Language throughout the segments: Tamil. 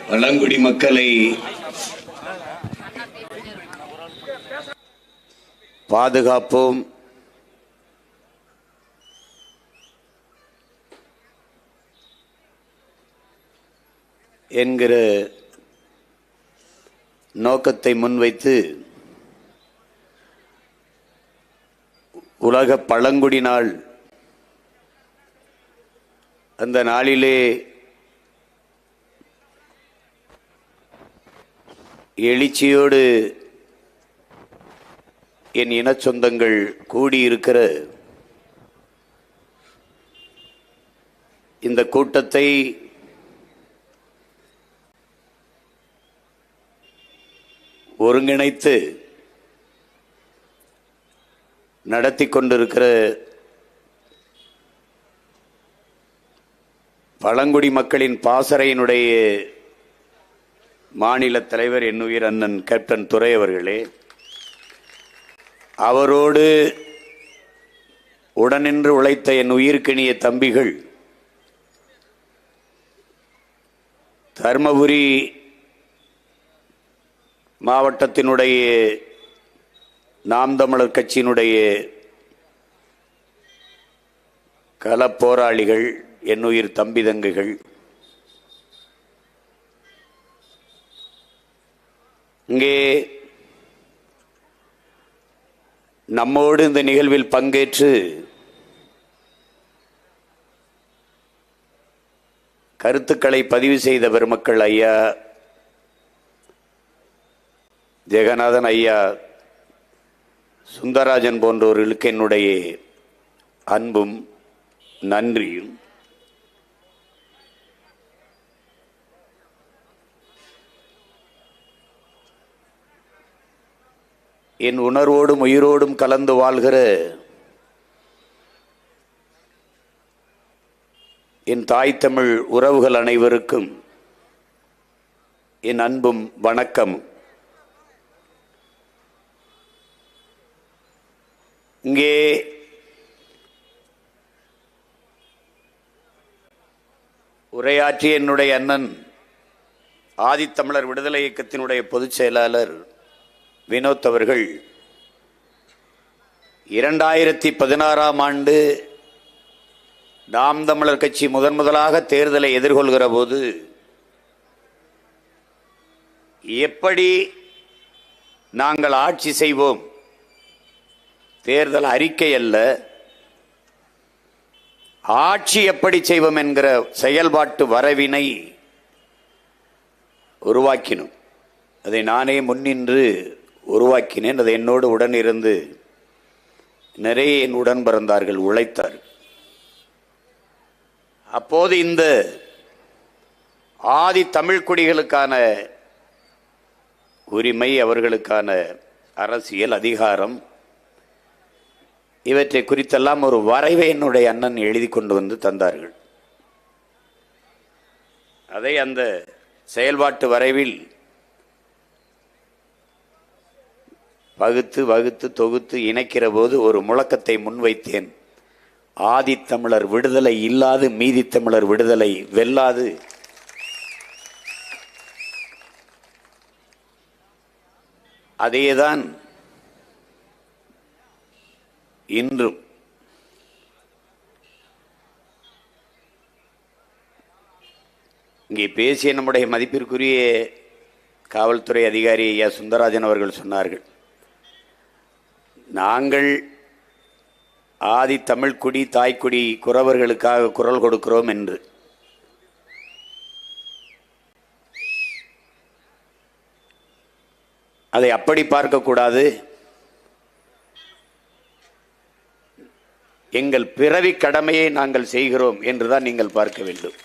பழங்குடி மக்களை பாதுகாப்போம், என்கிற நோக்கத்தை முன்வைத்து உலக பழங்குடி நாள் அந்த நாளிலே எழுச்சியோடு என் இன சொந்தங்கள் கூடியிருக்கிற இந்த கூட்டத்தை ஒருங்கிணைத்து நடத்தி கொண்டிருக்கிற பழங்குடி மக்களின் பாசறையினுடைய மாநில தலைவர் என்னுயிர் அண்ணன் கேப்டன் துரை அவர்களே, அவரோடு உடனின்று உழைத்த என் உயிர்க்கினிய தம்பிகள், தர்மபுரி மாவட்டத்தினுடைய நாம் தமிழர் கட்சியினுடைய களப்போராளிகள், என்னுயிர் தம்பி தங்கைகள், இங்கே நம்மோடு இந்த நிகழ்வில் பங்கேற்று கருத்துக்களை பதிவு செய்த பெருமக்கள் ஐயா ஜெகநாதன், ஐயா சுந்தரராஜன் போன்றோர்களுக்கு என்னுடைய அன்பும் நன்றியும். என் உணர்வோடும் உயிரோடும் கலந்து வாழ்கிற என் தாய் தமிழ் உறவுகள் அனைவருக்கும் என் அன்பும் வணக்கம். இங்கே உரையாற்றிய என்னுடைய அண்ணன் ஆதித்தமிழர் விடுதலை இயக்கத்தினுடைய பொதுச் செயலாளர் வினோத் அவர்கள் 2016ஆம் ஆண்டு நாம் தமிழர் கட்சி முதலாக தேர்தலை எதிர்கொள்கிற போது எப்படி நாங்கள் ஆட்சி செய்வோம், தேர்தல் அறிக்கை அல்ல, ஆட்சி எப்படி செய்வோம் என்கிற செயல்பாட்டு வரைவினை உருவாக்கினோம். அதை நானே முன்னின்று உருவாக்கினேன். அதை என்னோடு உடன் இருந்து நிறைய என் உடன் பிறந்தார்கள், உழைத்தார். அப்போது இந்த ஆதி தமிழ் குடிகளுக்கான உரிமை, அவர்களுக்கான அரசியல் அதிகாரம், இவற்றை குறித்தெல்லாம் ஒரு வரைவை என்னுடைய அண்ணன் எழுதி கொண்டு வந்து தந்தார்கள். அதை அந்த செயல்பாட்டு வரைவில் வகுத்து தொகுத்து இணைக்கிற போது ஒரு முழக்கத்தை முன்வைத்தேன். ஆதித்தமிழர் விடுதலை இல்லாது மீதி தமிழர் விடுதலை வெல்லாது. அதேதான் இன்றும். இங்கே பேசிய நம்முடைய மதிப்பிற்குரிய காவல்துறை அதிகாரி ஐயா சுந்தரராஜன் அவர்கள் சொன்னார்கள், நாங்கள் ஆதி தமிழ்குடி தாய்க்குடி குறவர்களுக்காக குரல் கொடுக்கிறோம் என்று. அதை அப்படி பார்க்கக்கூடாது. எங்கள் பிறவி கடமையை நாங்கள் செய்கிறோம் என்றுதான் நீங்கள் பார்க்க வேண்டும்.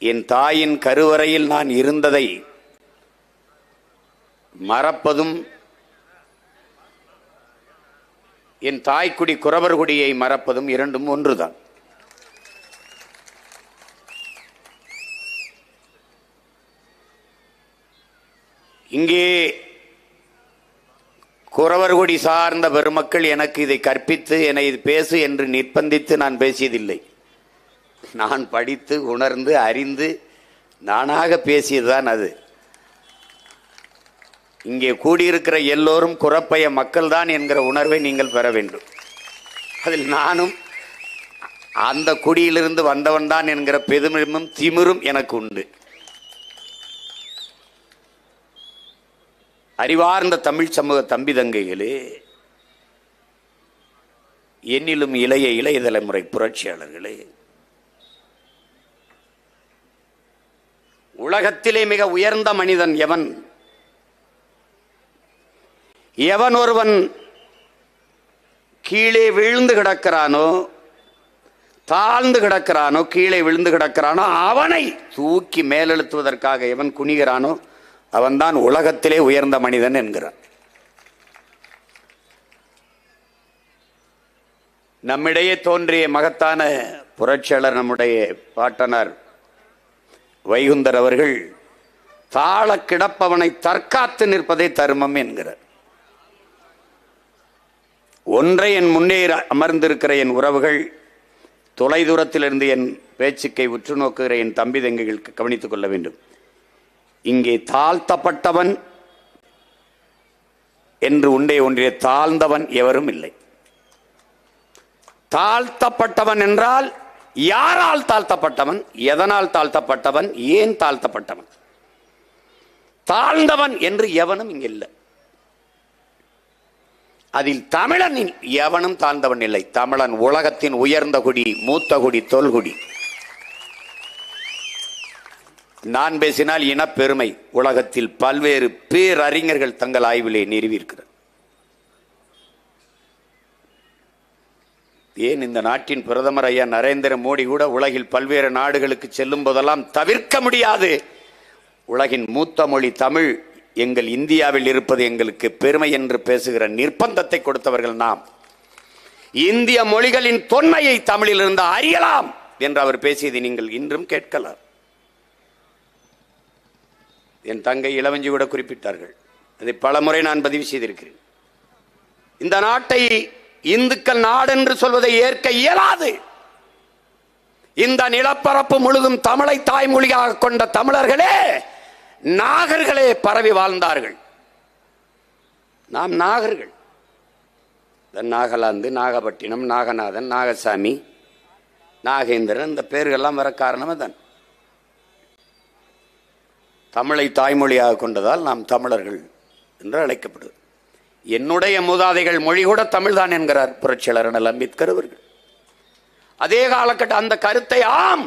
என் தாயின் கருவறையில் நான் இருந்ததை மறப்பதும், என் தாய்க்குடி குறவர் குடியை மறப்பதும் இரண்டும் ஒன்றுதான். இங்கே குறவர் குடி சார்ந்த பெருமக்கள் எனக்கு இதை கற்பித்து என்னை இது பேசு என்று நிர்பந்தித்து நான் பேசியதில்லை. நான் படித்து உணர்ந்து அறிந்து நானாக பேசியதுதான் அது. இங்கே கூடியிருக்கிற எல்லோரும் குறப்பைய மக்கள்தான் என்கிற உணர்வை நீங்கள் பெற வேண்டும். அதில் நானும் அந்த குடியிலிருந்து வந்தவன் தான் என்கிற பெருமிதமும் திமிரும் எனக்கு உண்டு. அறிவார்ந்த தமிழ் சமூக தம்பி தங்கைகளே, என்னிலும் இளைய தலைமுறை புரட்சியாளர்களே, உலகத்திலே மிக உயர்ந்த மனிதன் எவன்? எவன் ஒருவன் கீழே விழுந்து கிடக்கிறானோ, தாழ்ந்து கிடக்கிறானோ, கீழே விழுந்து கிடக்கிறானோ, அவனை தூக்கி மேலெழுத்துவதற்காக எவன் குனிகிறானோ அவன்தான் உலகத்திலே உயர்ந்த மனிதன் என்கிறான். நம்மிடையே தோன்றிய மகத்தான புரட்சியாளர் நம்முடைய பாட்டனார் வைகுந்தர் அவர்கள் தாழ கிடப்பவனை தற்காத்து நிற்பதே தர்மம் என்கிறார். ஒன்றை என் முன்னே அமர்ந்திருக்கிற என் உறவுகள், தொலைதூரத்திலிருந்து என் பேச்சுக்கை உற்று நோக்குகிற என் தம்பி தங்கைகளுக்கு கவனித்துக் கொள்ள வேண்டும். இங்கே தாழ்த்தப்பட்டவன் என்று உண்டே ஒன்றிய தாழ்ந்தவன் எவரும் இல்லை. தாழ்த்தப்பட்டவன் என்றால் யாரால் தாழ்த்தப்பட்டவன், எதனால் தாழ்த்தப்பட்டவன், ஏன் தாழ்த்தப்பட்டவன்? தாழ்ந்தவன் என்று எவனும் இங்கே இல்லை. அதில் தமிழன் எவனும் தாழ்ந்தவன் இல்லை. தமிழன் உலகத்தின் உயர்ந்த குடி, மூத்த குடி, தொல்குடி. நான் பேசினால் இனப்பெருமை உலகத்தில் பல்வேறு பேரறிஞர்கள் தங்கள் ஆய்விலே நிறுவியிருக்கிறார். ஏன் இந்த நாட்டின் பிரதமர் ஐயா நரேந்திர மோடி கூட உலகில் பல்வேறு நாடுகளுக்கு செல்லும் போதெல்லாம் தவிர்க்க முடியாது, உலகின் மூத்த மொழி தமிழ் எங்கள் இந்தியாவில் இருப்பது எங்களுக்கு பெருமை என்று பேசுகிற நிர்பந்தத்தை கொடுத்தவர்கள் நாம். இந்திய மொழிகளின் தொன்மையை தமிழிலிருந்து அறியலாம் என்று அவர் பேசியதை நீங்கள் இன்றும் கேட்கலாம். என் தங்கை இளவஞ்சி கூட குறிப்பிட்டார்கள். அதை பலமுறை நான் பதிவு செய்திருக்கிறேன். இந்த நாட்டை இந்துக்கள் நாடு என்று சொல்வதை ஏற்க இயலாது. இந்த நிலப்பரப்பு முழுதும் தமிழை தாய்மொழியாக கொண்ட தமிழர்களே, நாகர்களே பரவி வாழ்ந்தார்கள். நாம் நாகர்கள். நாகாலாந்து, நாகப்பட்டினம், நாகநாதன், நாகசாமி, நாகேந்திரன், இந்த பேர்கள்லாம் வர காரணமே தான் தமிழை தாய்மொழியாக கொண்டதால் நாம் தமிழர்கள் என்று அழைக்கப்படுது. என்னுடைய மூதாதைகள் மொழி கூட தமிழ்தான் என்கிறார் புரட்சியாளர் அண்ணல் அம்பேத்கர் அவர்கள். அதே காலகட்ட அந்த கருத்தை ஆம்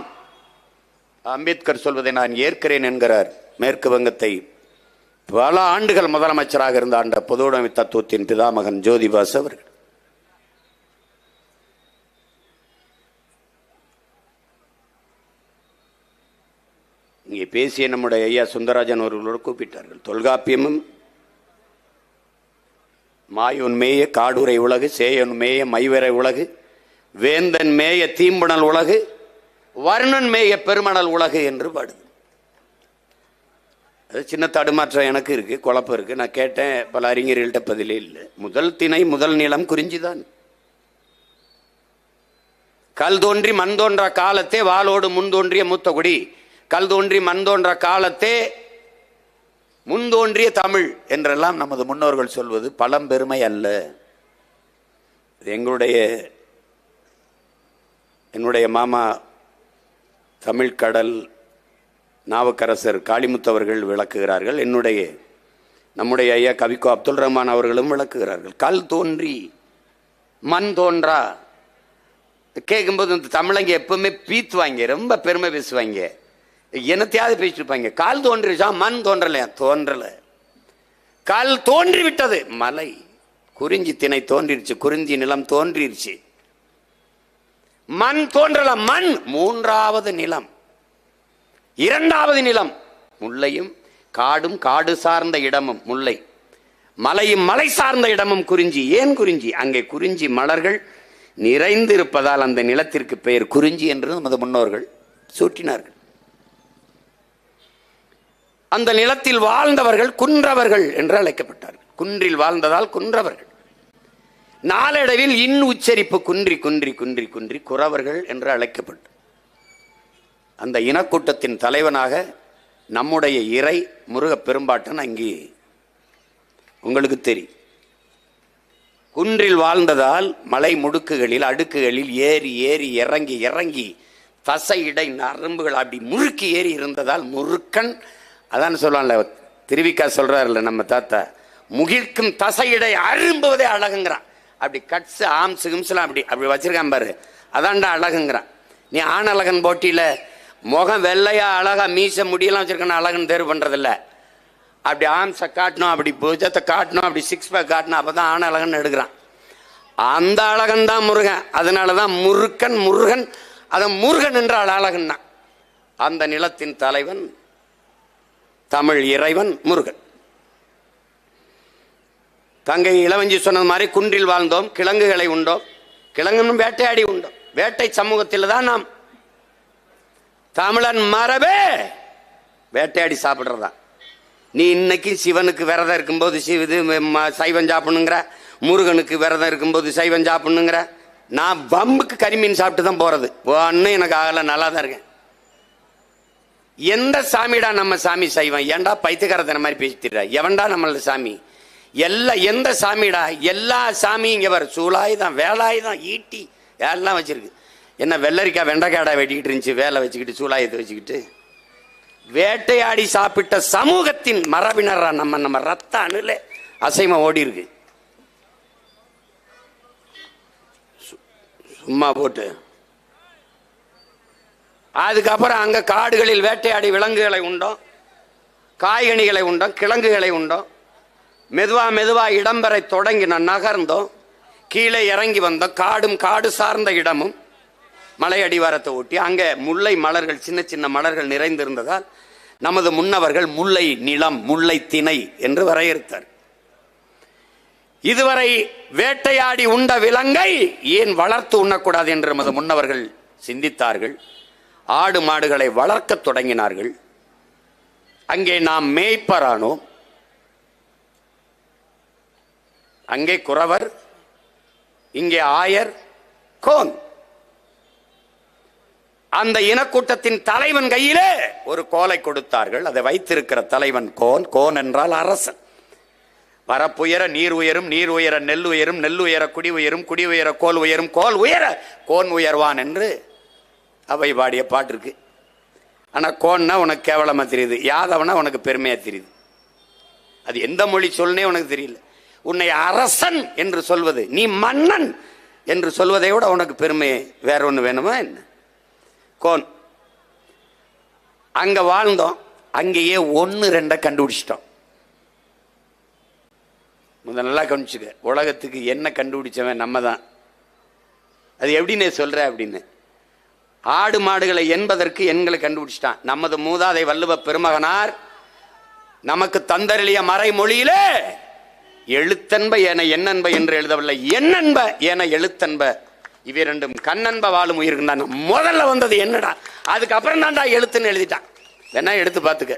அம்பேத்கர் சொல்வதை நான் ஏற்கிறேன் என்கிறார் மேற்கு வங்கத்தை பல ஆண்டுகள் முதலமைச்சராக இருந்த ஆண்ட பொதுவுடைமை தத்துவத்தின் பிதாமகன் ஜோதிபாசு அவர்கள். இங்கே பேசிய நம்முடைய ஐயா சுந்தரராஜன் அவர்களோடு கூப்பிட்டார்கள். தொல்காப்பியமும் மாயுன் மேய காடுரை உலகு, சேயன் மேய மைவரை உலகு, வேந்தன் மேய தீம்புணல் உலகு, வர்ணன் மேய பெருமணல் உலகு என்று பாடுது. அது சின்ன தடுமாற்றம் எனக்கு இருக்கு, குழப்பம் இருக்கு. நான் கேட்டேன், பல அறிஞர்கள்ட்ட பதிலே இல்லை. முதல் திணை முதல் நிலம் குறிஞ்சிதான். கல் தோன்றி மண் தோன்ற காலத்தே வாளோடு முன் தோன்றிய மூத்த குடி, கல் தோன்றி மண் தோன்ற காலத்தே முன்தோன்றிய தமிழ் என்றெல்லாம் நமது முன்னோர்கள் சொல்வது பழம்பெருமை அல்ல. என்னுடைய மாமா தமிழ் கடல் நாவுக்கரசர் காளிமுத்தவர்கள் விளக்குகிறார்கள். நம்முடைய ஐயா கவிக்கோ அப்துல் ரஹ்மான் அவர்களும் விளக்குகிறார்கள். கல் தோன்றி மண் தோன்றா கேட்கும்போது இந்த தமிழங்க எப்பவுமே பீத்துவாங்க, ரொம்ப பெருமை பேசுவாங்க, என்னத்தையாவது பேசிட்டு இருப்பாங்க. கால் தோன்றிச்சா, மண் தோன்றலையா? தோன்றல, கல் தோன்றி விட்டது. மலை குறிஞ்சி திணை தோன்றிருச்சு, குறிஞ்சி நிலம் தோன்றிருச்சு. மண் தோன்றல, மண் மூன்றாவது நிலம், இரண்டாவது நிலம். முல்லையும் காடும் காடு சார்ந்த இடமும் முல்லை, மலையும் மலை சார்ந்த இடமும் குறிஞ்சி. ஏன் குறிஞ்சி? அங்கே குறிஞ்சி மலர்கள் நிறைந்து இருப்பதால் அந்த நிலத்திற்கு பெயர் குறிஞ்சி என்று நமது முன்னோர்கள் சூட்டினார்கள். அந்த நிலத்தில் வாழ்ந்தவர்கள் குன்றவர்கள் என்று அழைக்கப்பட்டார்கள். குன்றில் வாழ்ந்ததால் குன்றவர்கள். நாளடைவில் உச்சரிப்பு குன்றி குன்றி குன்றி குன்றி குறவர்கள் என்று அழைக்கப்பட்டு அந்த இனக்கூட்டத்தின் தலைவனாக நம்முடைய இறை முருக பெரும்பாட்டன் அங்கே உங்களுக்கு தெரியும். குன்றில் வாழ்ந்ததால் மலை முடுக்குகளில் அடுக்குகளில் ஏறி ஏறி இறங்கி இறங்கி தசை இடை நரம்புகள் அப்படி முறுக்கி ஏறி இருந்ததால் முறுக்கன். அதான் சொல்லுவான்ல, திருவிக்கா சொல்றாருல்ல நம்ம தாத்தா, முகிழ்க்கும் தசையிடை அரும்புவதே அழகுங்கிறான். அப்படி கட்ஸ் ஆம்ஸ் கிம்ஸ்லாம் அப்படி அப்படி வச்சிருக்கான் பாரு, அதான்டா அழகுங்கிறான். நீ ஆண் அழகன் போட்டியில முகம் வெள்ளையா அழகா மீச முடியெல்லாம் வச்சிருக்கான அழகுன்னு தேர்வு பண்றதில்ல. அப்படி ஆம்ஸை காட்டணும், அப்படி பூஜத்தை காட்டணும், அப்படி சிக்ஸ் பேக் காட்டணும், அப்பதான் ஆண் அழகன் எடுக்கிறான். அந்த அழகன் தான் முருகன். அதனாலதான் முருகன் முருகன், அத முருகன் என்றால் அழகன் தான். அந்த நிலத்தின் தலைவன் தமிழ் இறைவன் முருகன். தங்கை இளவஞ்சி சொன்னது மாதிரி குன்றில் வாழ்ந்தோம், கிழங்குகளை உண்டோம். கிழங்குன்னு வேட்டையாடி உண்டோம். வேட்டை சமூகத்தில் தான் நாம். தமிழன் மரபே வேட்டையாடி சாப்பிடுறதா. நீ இன்னைக்கு சிவனுக்கு விரதம் இருக்கும்போது சைவம் சாப்பிடணுங்கிற, முருகனுக்கு விரதம் இருக்கும்போது சைவம் சாப்பிடணுங்கிற. நான் வம்புக்கு கரிமீன் சாப்பிட்டு தான் போறது. ஒன்னும் எனக்கு ஆகல, நல்லா தான் இருக்கேன். எந்த சாமிடா நம்ம சாமி சைவம்? ஏன்டா பைத்தியக்காரத்தன மாதிரி பேசிட்டுற? எவன்டா நம்மள சாமி? எந்த சாமிடா? எல்லா சாமியும் இங்க வர சூளாயுதம் வேலாயுதம் ஈட்டி எல்லாம் வச்சிருக்கு. என்ன வெள்ளரிக்காய் வெண்டைக்காடா வெட்டிக்கிட்டு இருந்துச்சு, வேலை வச்சுக்கிட்டு சூளாயுதத்தை வச்சுக்கிட்டு. வேட்டையாடி சாப்பிட்ட சமூகத்தின் மரபினரா நம்ம ரத்த அணுல அசைம ஓடி இருக்கு. சும்மா போட்டு அதுக்கப்புறம் அங்க காடுகளில் வேட்டையாடி விலங்குகளை உண்டோம், காய்கனிகளை உண்டோம், கிழங்குகளை உண்டோம். மெதுவா இடம்பெறை தொடங்கின நகர்ந்தோம், கீழே இறங்கி வந்தோம். காடு சார்ந்த இடமும் மலை அடிவாரத்தை ஒட்டி அங்கே முல்லை மலர்கள், சின்ன சின்ன மலர்கள் நிறைந்திருந்ததால் நமது முன்னவர்கள் முல்லை நிலம், முல்லை திணை என்று வரையறுத்தார். இதுவரை வேட்டையாடி உண்ட விலங்கை ஏன் வளர்த்து உண்ணக்கூடாது என்று நமது முன்னவர்கள் சிந்தித்தார்கள். ஆடு மாடுகளை வளர்க்க தொடங்கினார்கள். அங்கே நாம் மேய்ப்பரானோம். அங்கே குறவர், இங்கே ஆயர், கோன். அந்த இனக்கூட்டத்தின் தலைவன் கையிலே ஒரு கோலை கொடுத்தார்கள். அதை வைத்திருக்கிற தலைவன் கோன். கோன் என்றால் அரசன். வரப்புயர நீர் உயரும், நீர் உயர நெல் உயரும், நெல் உயர குடி உயரும், குடி உயர கோல் உயரும், கோல் உயர கோன் உயர்வான் என்று அவை பாடிய பாட்டு இருக்கு. ஆனா கோன்னா உனக்கு கேவலமா தெரியுது, யாதவனா உனக்கு பெருமையா தெரியுது. அது எந்த மொழி சொல்னே உனக்கு தெரியல. உன்னை அரசன் என்று சொல்வது, நீ மன்னன் என்று சொல்வதை விட உனக்கு பெருமை வேற ஒண்ணு வேணுமா என்ன? கோன். அங்க வாழ்ந்தோம். அங்கேயே 1-2 கண்டுபிடிச்சிட்டோம். நல்லா கவனிச்சுக்க, உலகத்துக்கு என்ன கண்டுபிடிச்சவன் நம்ம தான். அது எப்படின்னு சொல்ற அப்படின்னு, ஆடு மாடுகளை என்பதற்கு எண்களை கண்டுபிடிச்சிட்டான். நமது மூதாதை வள்ளுவ பெருமகனார் நமக்கு தந்தருளிய மறைமொழியிலே எழுத்தன்ப என எண்ணன்ப என்று எழுதவில்லை, எண்ணன்ப என எழுத்தன்ப. இவை ரெண்டும் கண்ணன்ப வாழும் உயிர்தான். முதல்ல வந்தது என்னடா, அதுக்கப்புறம் தான்டா எழுத்துன்னு எழுதிட்டான். வேணா எடுத்து பார்த்துக்க.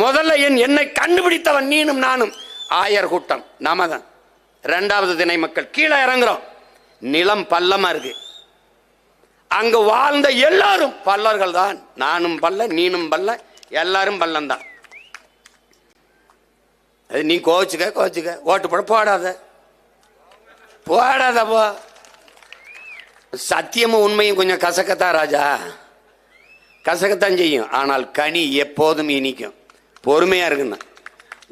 முதல்ல என்னை கண்டுபிடித்தவன் நீனும் நானும். ஆயர் கூட்டம் நாம தான். 2வது திணை மக்கள். கீழே இறங்குறோம். நிலம் பள்ளமா இருக்கு. அங்கு வாழ்ந்த எல்லாரும் பல்லர்கள் தான். நானும் பல்ல, நீனும் பல்ல, எல்லாரும் பள்ளம் தான். அது நீ கோச்சுக்க ஓட்டு போட போடாத போ. சத்தியமும் உண்மையும் கொஞ்சம் கசக்கத்தான் ராஜா, கசக்கத்தான் செய்யும். ஆனால் கனி எப்போதும் இனிக்கும். பொறுமையா இருக்குன்னா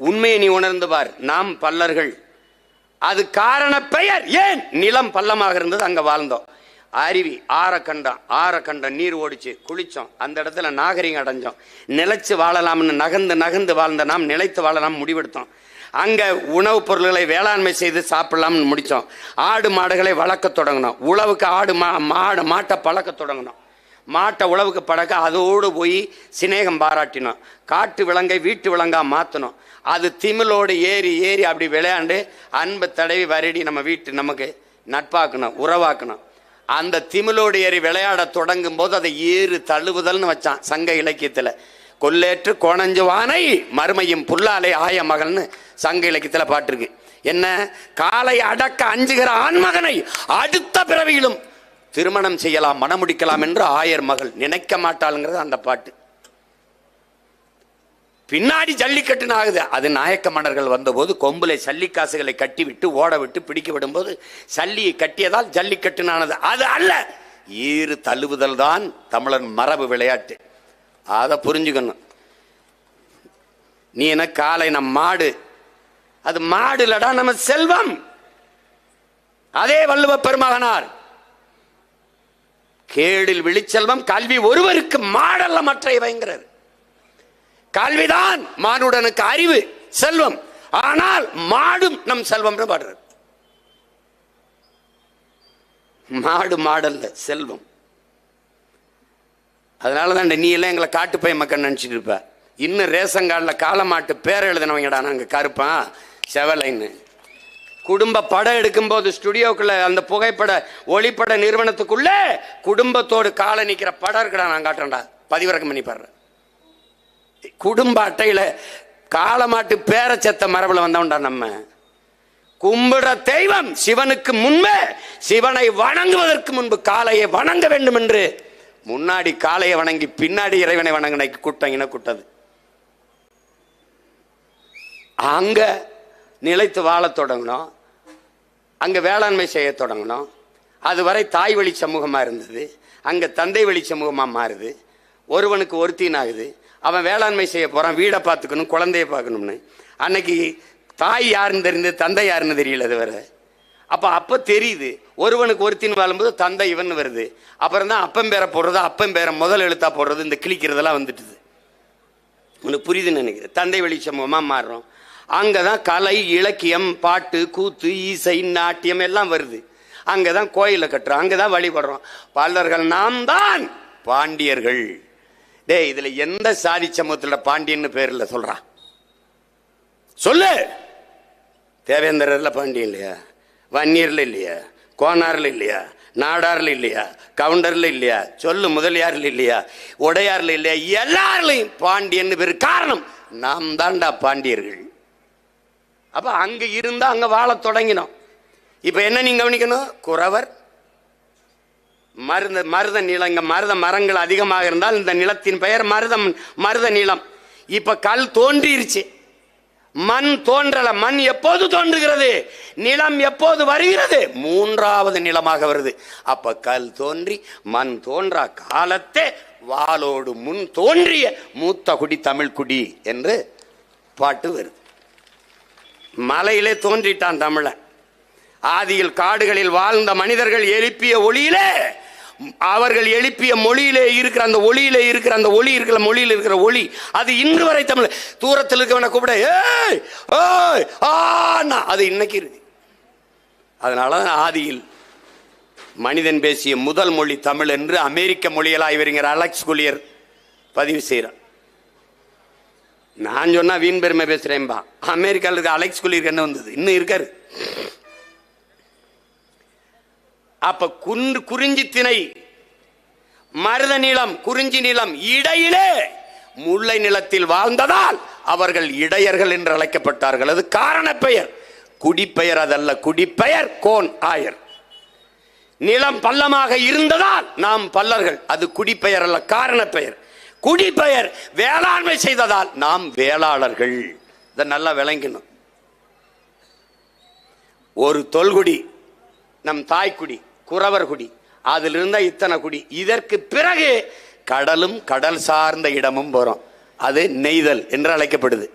உண்மையை நீ உணர்ந்து பார். நாம் பல்லர்கள். அது காரண பெயர். ஏன் நிலம் பள்ளமாக இருந்தது, அங்க வாழ்ந்தோம். அருவி ஆரக்கண்டம் நீர் ஓடிச்சு, குளிச்சோம். அந்த இடத்துல நாகரிகம் அடைஞ்சோம். நிலைச்சு வாழலாம்னு நகர்ந்து வாழ்ந்த நாம் நிலைத்து வாழலாம் முடிவெடுத்தோம். அங்க உணவுப் பொருள்களை வேளாண்மை செய்து சாப்பிடலாம்னு முடிச்சோம். ஆடு மாடுகளை வளர்க்க தொடங்கினோம். உழவுக்கு மாட்டை பழக்க தொடங்கினோம். மாட்டை உழவுக்கு பழக்க அதோடு போய் சிநேகம் பாராட்டினோம். காட்டு விலங்கை வீட்டு விலங்கா மாத்தணும். அது திமிலோடு ஏறி அப்படி விளையாண்டு அன்பு தடவி வருடி நமக்கு நட்பாக்கணும், உறவாக்கணும். அந்த திமிலோடு ஏறி விளையாட தொடங்கும் போது அதை ஏறு தழுவுதல்னு வச்சான் சங்க இலக்கியத்துல. கொல்லேற்று கோணஞ்சுவானை மறுமையும் புல்லாலை ஆய மகள்னு சங்க இலக்கியத்துல பாட்டிருக்கு. என்ன, காலை அடக்க அஞ்சுகிற ஆண்மகனை அடுத்த பிறவியிலும் திருமணம் செய்யலாம், மணமுடிக்கலாம் என்று ஆயர் மகள் நினைக்க மாட்டாளுங்கிறது அந்த பாட்டு. பின்னாடி ஜல்லிக்கட்டுன்னு ஆகுது. அது நாயக்க மன்னர்கள் வந்தபோது கொம்புல சல்லி காசுகளை கட்டி விட்டு ஓட விட்டு பிடிக்க விடும்போது சல்லியை கட்டியதால் ஜல்லிக்கட்டுனானது. அது அல்ல, ஈறு தழுவுதல் தான் தமிழன் மரபு விளையாட்டு. அதை புரிஞ்சுக்கணும். நீ என்ன காலை நம் மாடு, அது மாடு இல்லடா, நம்ம செல்வம். அதே வள்ளுவ பெருமகனார் கேடில் விழிச்செல்வம் கல்வி ஒருவருக்கு மாடல்ல மற்றையவைங்கிறார். கல்விதான் மானுடனுக்கு அறிவு செல்வம், ஆனால் மாடும் நம் செல்வம் பாடுறார். மாடு மாடல்ல செல்வம். அதனாலதான் நீ எல்லாம் எங்களை காட்டுப்பை மக்கள் நினைச்சிட்டு இருப்ப. இன்னும் ரேஷன் கார்டில் காலமாட்டு பேர் எழுதினவங்கடா நாங்க கருப்பான் செவலைன்னு. குடும்ப படம் எடுக்கும் போது ஸ்டுடியோக்குள்ள அந்த புகைப்பட ஒளிப்பட நிறுவனத்துக்குள்ள குடும்பத்தோடு காலை நிக்கிற படம் இருக்கடா நான் காட்டுறேன்டா, பதிவிறக்கம் பண்ணி பாடுறேன். குடும்ப அட்டையில காலமாட்டு பேர செத்த மரபுல வந்தவன்டா நம்ம. கும்பிடுற தெய்வம் சிவனுக்கு முன்பே, சிவனை வணங்குவதற்கு முன்பு காளையை வணங்க வேண்டும் என்று முன்னாடி காளையை வணங்கி பின்னாடி இறைவனை வணங்கின கூட்டம் இனக்கூட்டது. அங்க நிலைத்து வாழ தொடங்கணும், அங்க வேளாண்மை செய்ய தொடங்கணும். அதுவரை தாய் வழி சமூகமா இருந்தது, அங்க தந்தை வழி சமூகமா மாறுது. ஒருவனுக்கு ஒருத்தின் ஆகுது, அவன் வேளாண்மை செய்ய போறான், வீடை பார்த்துக்கணும், குழந்தைய பார்க்கணும்னு. அன்னைக்கு தாய் யாருன்னு தெரிஞ்சது, தந்தை யாருன்னு தெரியல. அது வேற. அப்ப தெரியுது, ஒருவனுக்கு ஒருத்தின் வாழும்போது தந்தை இவன் வருது. அப்புறம் தான் அப்பம் பேரை போடுறது, அப்பம் பேரை முதல் எழுத்தா போடுறது, இந்த கிளிக்கிறதெல்லாம் வந்துட்டுது. உனக்கு புரியுதுன்னு நினைக்கிறேன். தந்தை வழி சமூகமா மாறுறோம். அங்கதான் கலை, இலக்கியம், பாட்டு, கூத்து, இசை, நாட்டியம் எல்லாம் வருது. அங்கதான் கோயில கட்டுறோம், அங்கதான் வழிபடுறோம். பல்லர்கள் நாம் தான் பாண்டியர்கள். டே, இதுல எந்த சாதி சமூகத்துல பாண்டியன்னு பேர்ல சொல்றான் சொல்லு. தேவேந்திரர்ல பாண்டியன் இல்லையா? வன்னியர்ல இல்லையா? கோனார்ல இல்லையா? நாடார்ல இல்லையா? கவுண்டர்ல இல்லையா? சொல்லு. முதலியார்ல இல்லையா? உடையார்ல இல்லையா? எல்லாருலையும் பாண்டியன் பேரு. காரணம், நாம் தான்டா பாண்டியர்கள். அப்ப அங்க இருந்தா அங்க வாழ தொடங்கினோம். இப்ப என்ன நீங்க கவனிக்கணும், குறவர் மருத நிலம். இங்க மருத மரங்கள் அதிகமாக இருந்தால் இந்த நிலத்தின் பெயர் மருத நிலம். இப்ப கல் தோன்றிருச்சு, மண் தோன்றல. மண் எப்போது தோன்றுகிறது? நிலம் எப்போது வருகிறது? மூன்றாவது நிலமாக வருது. அப்ப கல் தோன்றி மண் தோன்றா காலத்தே வாளோடு முன் தோன்றிய மூத்த குடி தமிழ் குடி என்று பாட்டு வருது. மலையிலே தோன்றிட்டான் தமிழன். ஆதியில் காடுகளில் வாழ்ந்த மனிதர்கள் எழுப்பிய ஒளியிலே, அவர்கள் எழுப்பிய மொழியிலே இருக்கிற அந்த ஒளியிலே இருக்கிற அந்த ஒளி இருக்கிற மொழியில் இருக்கிற ஒளி, அது இன்று வரை தமிழ். தூரத்தில் இருக்கவனை கூப்பிட ஏய் ஓய் ஆனா அது இன்னைக்கு இருக்கு. அதனால ஆதியில் மனிதன் பேசிய முதல் மொழி தமிழ் என்று அமெரிக்க மொழியில் ஆய்வறிஞர் அலெக்ஸ் குலியர் பதிவு செய்கிறார். நான் சொன்னா வீண் பெருமை பேசுறேன்பா. அமெரிக்காவில் இருக்க அலெக்ஸ் குலியருக்கு என்ன வந்தது? இன்னும் இருக்காரு. அப்ப குறிஞ்சி திணை, மருத நிலம், குறிஞ்சி நிலம் இடையிலே முல்லை நிலத்தில் வாழ்ந்ததால் அவர்கள் இடையர்கள் என்று அழைக்கப்பட்டார்கள். அது காரண பெயர், குடிப்பெயர் அதல்ல. குடிப்பெயர் கோன் ஆயர். நிலம் பள்ளமாக இருந்ததால் நாம் பல்லர்கள், அது குடிப்பெயர் அல்ல, காரண பெயர். குடிப்பெயர் வேளாண்மை செய்ததால் நாம் வேளாளர்கள். இதை நல்லா விளங்கணும். ஒரு தொல்குடி நம் தாய்க்குடி, குறவர் குடி, அதில் இருந்த இத்தனை குடி. இதற்கு பிறகு கடலும் கடல் சார்ந்த இடமும் போறோம். அது நெய்தல் என்று அழைக்கப்படுது.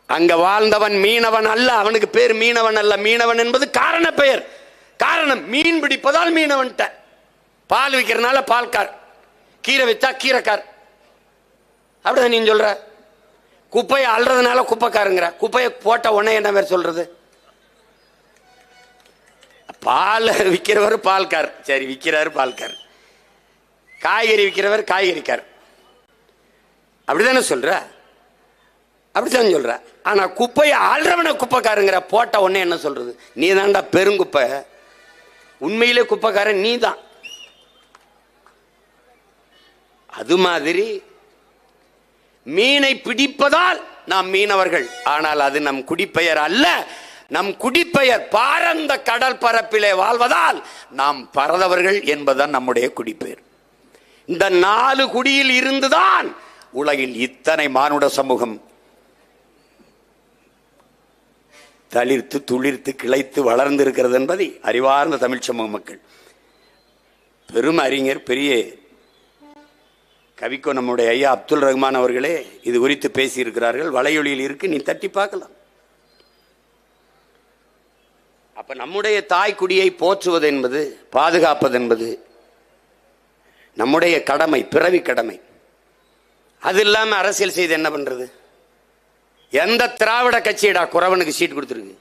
அங்க வாழ்ந்தவன் மீனவன் அல்ல, அவனுக்கு பேர் மீனவன் அல்ல. மீனவன் என்பது காரண பெயர். காரணம், மீன் பிடிப்பதால் மீனவன். பால் விற்கிறதுனால பால்கார், கீரை வித்தா கீரைக்கார். அப்படிதான் நீ சொல்ற. குப்பையை அல்றதுனால குப்பைக்காருங்கிற. குப்பையை போட்ட உடனே என்ன பேர் சொல்றது? பால் விற்கிறவர் பால்கார், சரி விற்கிறாரு பால்கார். காய்கறி விற்கிறவர் காய்கறிக்கார். அப்படிதானே சொல்ற? அப்படித்தான் சொல்ற. ஆனா குப்பையை ஆள்றவன குப்பைக்காரங்கிற. போட்ட உடனே என்ன சொல்றது? நீ தான்டா பெருங்குப்பை. உண்மையிலே குப்பைக்காரன் நீ தான். அது மாதிரி மீனை பிடிப்பதால் நாம் மீனவர்கள், ஆனால் அது நம் குடிப்பெயர் அல்ல. நம் குடிப்பெயர் பாரந்த கடல் பரப்பிலே வாழ்வதால் நாம் பரதவர்கள் என்பதுதான் நம்முடைய குடிப்பெயர். இந்த 4 குடியில் இருந்துதான் உலகில் இத்தனை மானுட சமூகம் தளிர்த்து துளிர்த்து கிளைத்து வளர்ந்து இருக்கிறது என்பதை அறிவார்ந்த தமிழ் சமூக மக்கள், பெரும் அறிஞர் பெரிய கவிக்கோ நம்முடைய ஐயா அப்துல் ரஹ்மான் அவர்களே இது குறித்து பேசியிருக்கிறார்கள். வலையொலியில் இருக்கு, நீ தட்டி பார்க்கலாம். அப்ப நம்முடைய தாய் குடியை போற்றுவது என்பது, பாதுகாப்பது என்பது நம்முடைய கடமை, பிறவி கடமை. அது இல்லாம அரசியல் செய்து என்ன பண்றது? எந்த திராவிட கட்சியடா குறவனுக்கு சீட்டு கொடுத்துருக்கு?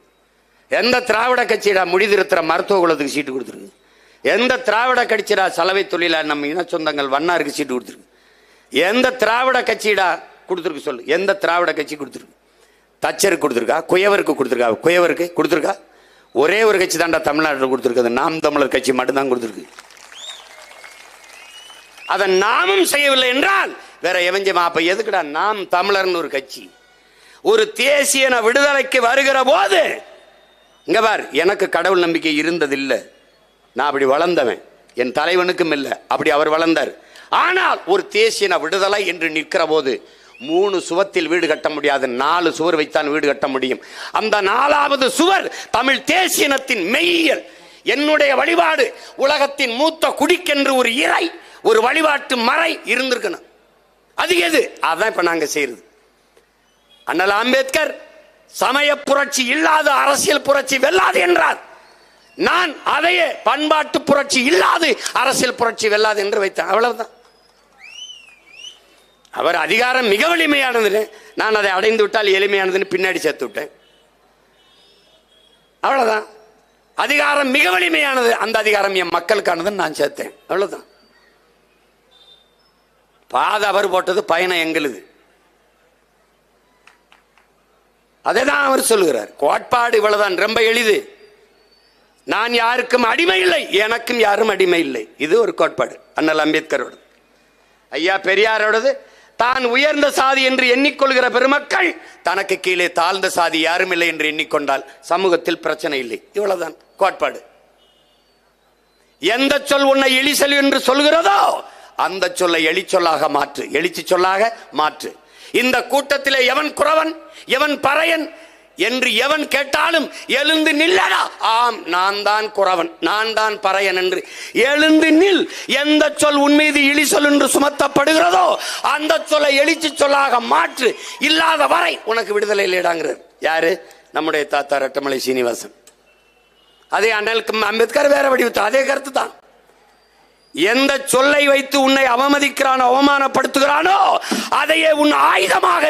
எந்த திராவிட கட்சியடா முடிதிருத்துற மருத்துவ குலத்துக்கு சீட்டு கொடுத்துருக்கு? எந்த திராவிட கட்சியடா சலவை தொழிலா நம்ம இன சொந்தங்கள் வண்ணாருக்கு சீட்டு கொடுத்துருக்கு? எந்த திராவிட கட்சியடா கொடுத்துருக்கு சொல்லு? எந்த திராவிட கட்சி கொடுத்துருக்கு? தச்சருக்கு கொடுத்துருக்கா? குயவருக்கு கொடுத்துருக்கா? குயவருக்கு கொடுத்துருக்கா? ஒரே ஒரு கட்சி தான்டா தமிழ்நாட்டில் கொடுத்துருக்கு, நாம் தமிழர் கட்சி மட்டும்தான் கொடுத்துருக்கு. அதை நாமும் செய்யவில்லை என்றால் வேற எவஞ்சமா? அப்ப எதுக்குடா நாம் தமிழர்னு ஒரு கட்சி? ஒரு தேசிய விடுதலைக்கு வருகிற போது இங்க பார், எனக்கு கடவுள் நம்பிக்கை இருந்ததில்லை, நான் அப்படி வளர்ந்தவன், என் தலைவனுக்கும் இல்லை அப்படி அவர் வளர்ந்தார். ஆனால் ஒரு தேசிய விடுதலை என்று நிற்கிற போது 3 சுவத்தில் வீடு கட்ட முடியாது, 4 சுவர் வைத்தான் வீடு கட்ட முடியும். அந்த 4வது சுவர் தமிழ் தேசியனத்தின் மெய்யியல். என்னுடைய வழிபாடு உலகத்தின் மூத்த குடிக்கென்று ஒரு இறை, ஒரு வழிபாட்டு மறை இருந்திருக்கணும். அது எது? அதான் இப்ப நாங்க செய்யறது. அண்ணல் அம்பேத்கர் சமய புரட்சி இல்லாத அரசியல் புரட்சி வெல்லாது என்றார். நான் அதையே பண்பாட்டு புரட்சி இல்லாது அரசியல் புரட்சி வெல்லாது என்று வைத்தேன். அவ்வளவுதான். அவர் அதிகாரம் மிக வலிமையானது, நான் அதை அடைந்து விட்டால் எளிமையானதுன்னு பின்னாடி சேர்த்து விட்டேன். அவ்வளவுதான். அதிகாரம் மிக வலிமையானது, அந்த அதிகாரம் என் மக்களுக்கானதுன்னு நான் சேர்த்தேன். அவ்வளவுதான். பாதை அவர் போட்டது, பயணம் எங்களுது. அதை தான் அவர் சொல்லுகிறார். கோட்பாடு இவ்வளவுதான், ரொம்ப எளிது. நான் யாருக்கும் அடிமை இல்லை, எனக்கும் யாரும் அடிமை இல்லை. இது ஒரு கோட்பாடு அண்ணல் அம்பேத்கரோடு. ஐயா பெரியாரோடது, தான் உயர்ந்த சாதி என்று எண்ணிக்கொள்கிற பெருமக்கள் தனக்கு கீழே தாழ்ந்த சாதி யாரும் இல்லை என்று எண்ணிக்கொண்டால் சமூகத்தில் பிரச்சனை இல்லை. இவ்வளவுதான் கோட்பாடு. எந்த சொல் உன்னை எலி சொல் என்று சொல்கிறதோ அந்த சொல்லை எலி சொல்லாக மாற்று, எழுச்சி சொல்லாக மாற்று. இந்த கூட்டத்திலே எவன் குறவன், எவன் பறையன் என்று எவன் கேட்டாலும் எழுந்து நில்லடா. ஆம், நான் தான் குறவன், நான் தான் பறையன் என்று எழுந்து நில். எந்த சொல் உன் மீது இழி சொல் என்று சுமத்தப்படுகிறதோ அந்த சொல்லை எழுச்சி சொல்லாக மாற்று. இல்லாத வரை உனக்கு விடுதலை இல்லைடாங்கிறார். யாரு? நம்முடைய தாத்தா ரட்டமலை சீனிவாசன். அதே அண்ணல் அம்பேத்கர் வேற வடிவத்தை அதே கருத்து தான். எந்த சொல்லை வைத்து உன்னை அவமதிக்கிறானோ, அவமானப்படுத்துகிறானோ அதையே உன் ஆயுதமாக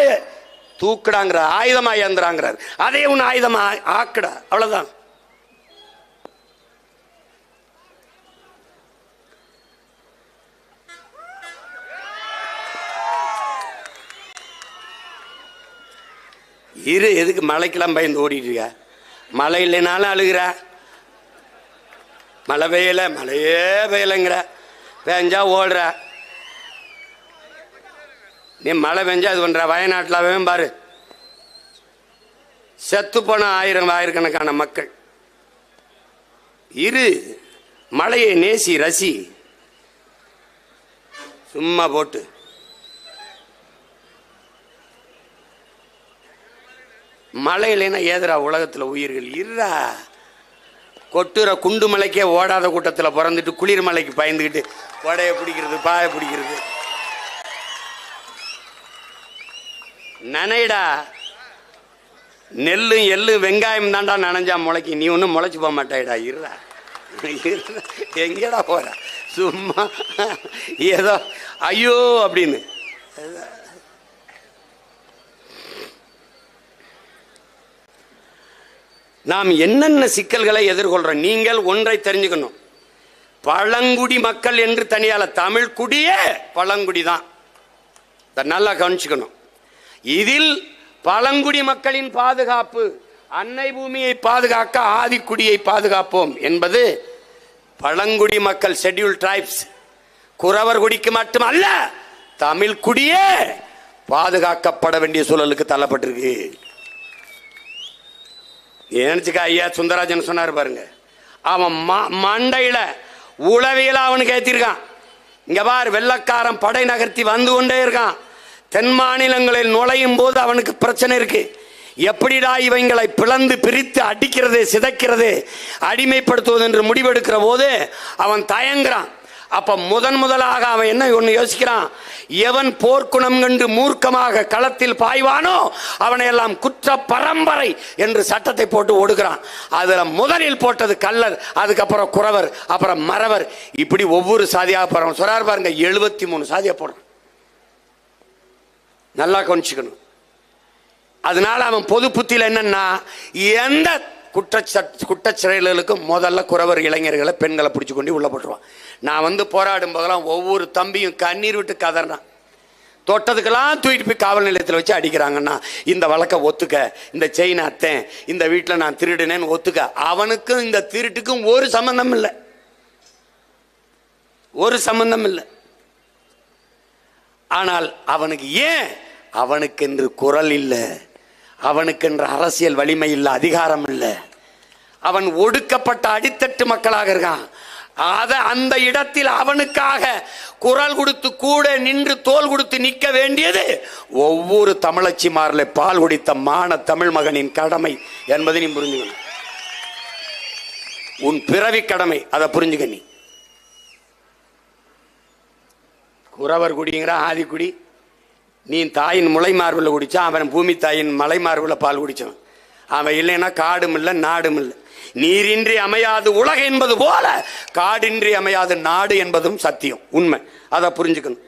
தூக்குடாங்கிற, ஆயுதமா ஏந்திராங்கிறார். அதே உன் ஆயுதமா ஆக்குடா. அவ்வளவுதான். இரு, எதுக்கு மழைக்கெல்லாம் பயந்து ஓடிட்டு இருக்க? மழை இல்லைனாலும் அழுகிற, மழை பெய்யல, மழையே பெய்யலைங்கிற, பெஞ்சா ஓடுற. நீ மழை பெஞ்சா அது பண்ற. வயநாட்டில் பாரு, செத்து போன ஆயிரக்கணக்கான மக்கள். இரு, மழையை நேசி, ரசி. சும்மா போட்டு மழை இல்லைன்னா ஏதுரா உலகத்துல உயிர்கள்? இருறா, கொட்டுற குண்டு மலைக்கே ஓடாத கூட்டத்தில் பிறந்துட்டு குளிர் மலைக்கு பயந்துக்கிட்டு வடையை பிடிக்கிறது, பாய பிடிக்கிறது. நனைடா, நெல்லும் எள்ளும் வெங்காயம் தாண்டா நனைஞ்சா முளைக்கு, நீ ஒன்றும் முளைச்சு போக மாட்டாயிடா. இருடா, எங்கடா போற? சும்மா ஏதோ ஐயோ அப்படின்னு. நாம் என்னென்ன சிக்கல்களை எதிர்கொள்றோம்? நீங்கள் ஒன்றை தெரிஞ்சுக்கணும். பழங்குடி மக்கள் என்று தனியால, தமிழ் குடியே பழங்குடி தான். நல்லா கவனிச்சுக்கணும். இதில் பழங்குடி மக்களின் பாதுகாப்பு, அன்னை பூமியை பாதுகாக்க ஆதிக்குடியை பாதுகாப்போம் என்பது பழங்குடி மக்கள், ஷெட்யூல் டிரைப்ஸ், குறவர் குடிக்கு மட்டுமல்ல, தமிழ் குடியே பாதுகாக்கப்பட வேண்டிய சூழலுக்கு தள்ளப்பட்டிருக்கு. நினைச்சுக்க ஐயா சுந்தரராஜன் சொன்னார் பாருங்க, அவன் மண்டையில உளவியல அவனுக்கு ஏத்திருக்கான். இங்க பார், வெள்ளக்காரன் படை நகர்த்தி வந்து கொண்டே இருக்கான். தென் மாநிலங்களில் நுழையும் போது அவனுக்கு பிரச்சனை இருக்கு. எப்படிடா இவங்களை பிளந்து பிரித்து அடிக்கிறது, சிதைக்கிறது, அடிமைப்படுத்துவது என்று முடிவெடுக்கிற போது அவன் தயங்குறான். அப்ப முதலாக அவன் என்ன ஒன்று யோசிக்கிறான், எவன் போர்க்குணம் கண்டு மூர்க்கமாக களத்தில் பாய்வானோ அவனை எல்லாம் குற்ற பரம்பரை என்று சட்டத்தை போட்டு ஒடுக்கிறான். அதுல முதலில் போட்டது கள்ளர், அதுக்கப்புறம் குறவர், அப்புறம் மறவர், இப்படி ஒவ்வொரு சாதியாக போறான். சொல்றாரு பாருங்க, 73 சாதியா போடுறான். நல்லா கவனிச்சுக்கணும். அதனால அவன் பொது புத்தியில் என்னன்னா, எந்த குற்றச்செயல்களுக்கும் முதல்ல குறவர் இளைஞர்களை பெண்களை பிடிச்சு கொண்டு உள்ள போட்டுருவான். நான் வந்து போராடும் போதெல்லாம் ஒவ்வொரு தம்பியும் கண்ணீர் விட்டு கதறான். தொட்டதுக்கெல்லாம் தூக்கிட்டு போய் காவல் நிலையத்தில் வச்சு அடிக்கிறாங்கன்னா, இந்த வழக்கை ஒத்துக்க, இந்த செயின் அத்தேன், இந்த வீட்டில் நான் திருடுனேன்னு ஒத்துக்க. அவனுக்கும் இந்த திருட்டுக்கும் ஒரு சம்பந்தம் இல்லை, ஒரு சம்பந்தம் இல்லை. ஆனால் அவனுக்கு ஏன், அவனுக்கென்று குரல் இல்லை, அவனுக்கென்று அரசியல் வலிமை இல்லை, அதிகாரம் இல்லை. அவன் ஒடுக்கப்பட்ட அடித்தட்டு மக்களாக இருக்கான். அந்த இடத்தில் அவனுக்காக குரல் கொடுத்து கூட நின்று தோல் கொடுத்து நிற்க வேண்டியது ஒவ்வொரு தமிழச்சிமாரில் பால் குடித்த மான தமிழ் மகனின் கடமை என்பதை நீ புரிஞ்சுக்கணும். உன் பிறவி கடமை, அதை புரிஞ்சுக்க. நீ குறவர் குடிங்கிற ஆதிக்குடி, நீ தாயின் முளை மார்பில் குடிச்சான், அவன் பூமி தாயின் மலை மார்பில் பால் குடிச்சான். அவன் இல்லைன்னா காடும் இல்லை நாடும் இல்லை. நீரின்றி அமையாது உலகம் என்பது போல காடின்றி அமையாது நாடு என்பதும் சத்தியம், உண்மை. அதை புரிஞ்சுக்கணும்.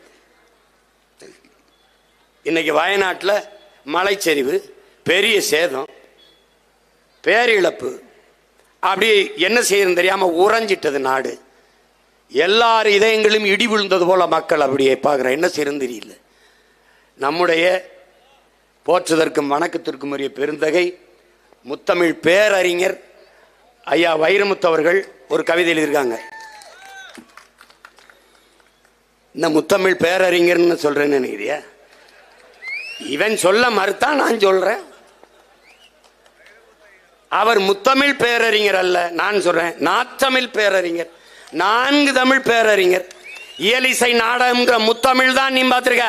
இன்னைக்கு வயநாட்டில் மலைச்சரிவு, பெரிய சேதம், பேரிழப்பு, அப்படி என்ன செய்யறது தெரியாம உறைஞ்சிட்டது நாடு. எல்லார் இதயங்களும் இடி விழுந்தது போல மக்கள் அப்படியே பார்க்குற, என்ன செய்யறது தெரியல. நம்முடைய போற்றுதற்கும் வணக்கத்திற்கும் உரிய பெருந்தகை முத்தமிழ் பேரறிஞர் ஐயா வைரமுத்து அவர்கள் ஒரு கவிதை எழுதியிருக்காங்க. இந்த முத்தமிழ் பேரறிஞர்னு சொல்றேன்னு நினைக்கிறியா? இவன் சொல்ல மறுத்தா நான் சொல்றேன். அவர் முத்தமிழ் பேரறிஞர் அல்ல, நான் சொல்றேன் நாத்தமிழ் பேரறிஞர். 4 தமிழ் பேரறிஞர். இயலிசை நாடகம்ங்கிற முத்தமிழ் தான் நீ பார்த்திருக்க.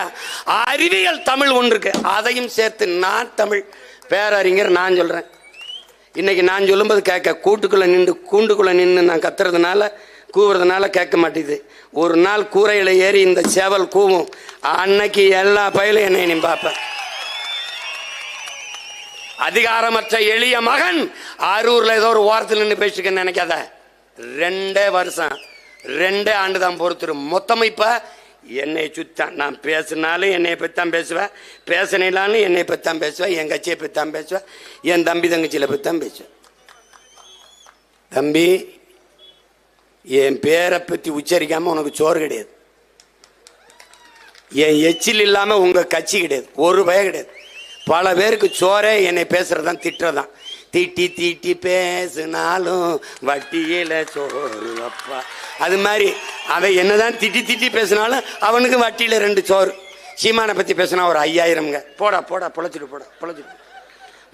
அறிவியல் தமிழ் ஒன்று இருக்கு, அதையும் சேர்த்து நான் தமிழ் பேரறிஞர் நான் சொல்றேன். இன்னைக்கு நான் சொல்லும்போது கேட்க, கூண்டுக்குள்ள நின்று நான் கத்துறதுனால கூவுறதுனால கேட்க மாட்டேது. ஒரு நாள் கூரையில ஏறி இந்த சேவல் கூவும், அன்னைக்கு எல்லா பயிலும் என்னை நீ பார்ப்பேன். அதிகாரமற்ற எளிய மகன் அரூர்ல ஏதோ ஒரு ஓரத்தில் நின்று பேசிக்க நினைக்காத. 2 வருஷம் 2 ஆண்டு தான் பொறுத்துரு. மொத்தம் இப்ப என்னை சுத்தான். நான் பேசினாலும் என்னை பற்றித்தான் பேசுவேன், பேசினாலும் என்னை பற்றித்தான் பேசுவேன், என் கட்சியை பற்றித்தான் பேசுவேன், என் தம்பி தங்கச்சியில பற்றித்தான் பேசுவேன். தம்பி, என் பேரை பற்றி உச்சரிக்காம உனக்கு சோறு கிடையாது. என் எச்சில் இல்லாம உங்க கட்சி கிடையாது, ஒரு பய கிடையாது. பல பேருக்கு சோறே என்னை பேசுறதான் திட்டுறதான். தீட்டி தீட்டி பேசினாலும் வட்டியில சோறு அப்பா. அது மாதிரி அவன் என்னதான் திட்டி திட்டி பேசினாலும் அவனுக்கு வட்டியில 2 சோறு. சீமானை பத்தி பேசினா ஒரு 5000ங்க. போடா போடா பொழைச்சிட்டு போடா பொழைச்சிட்டு.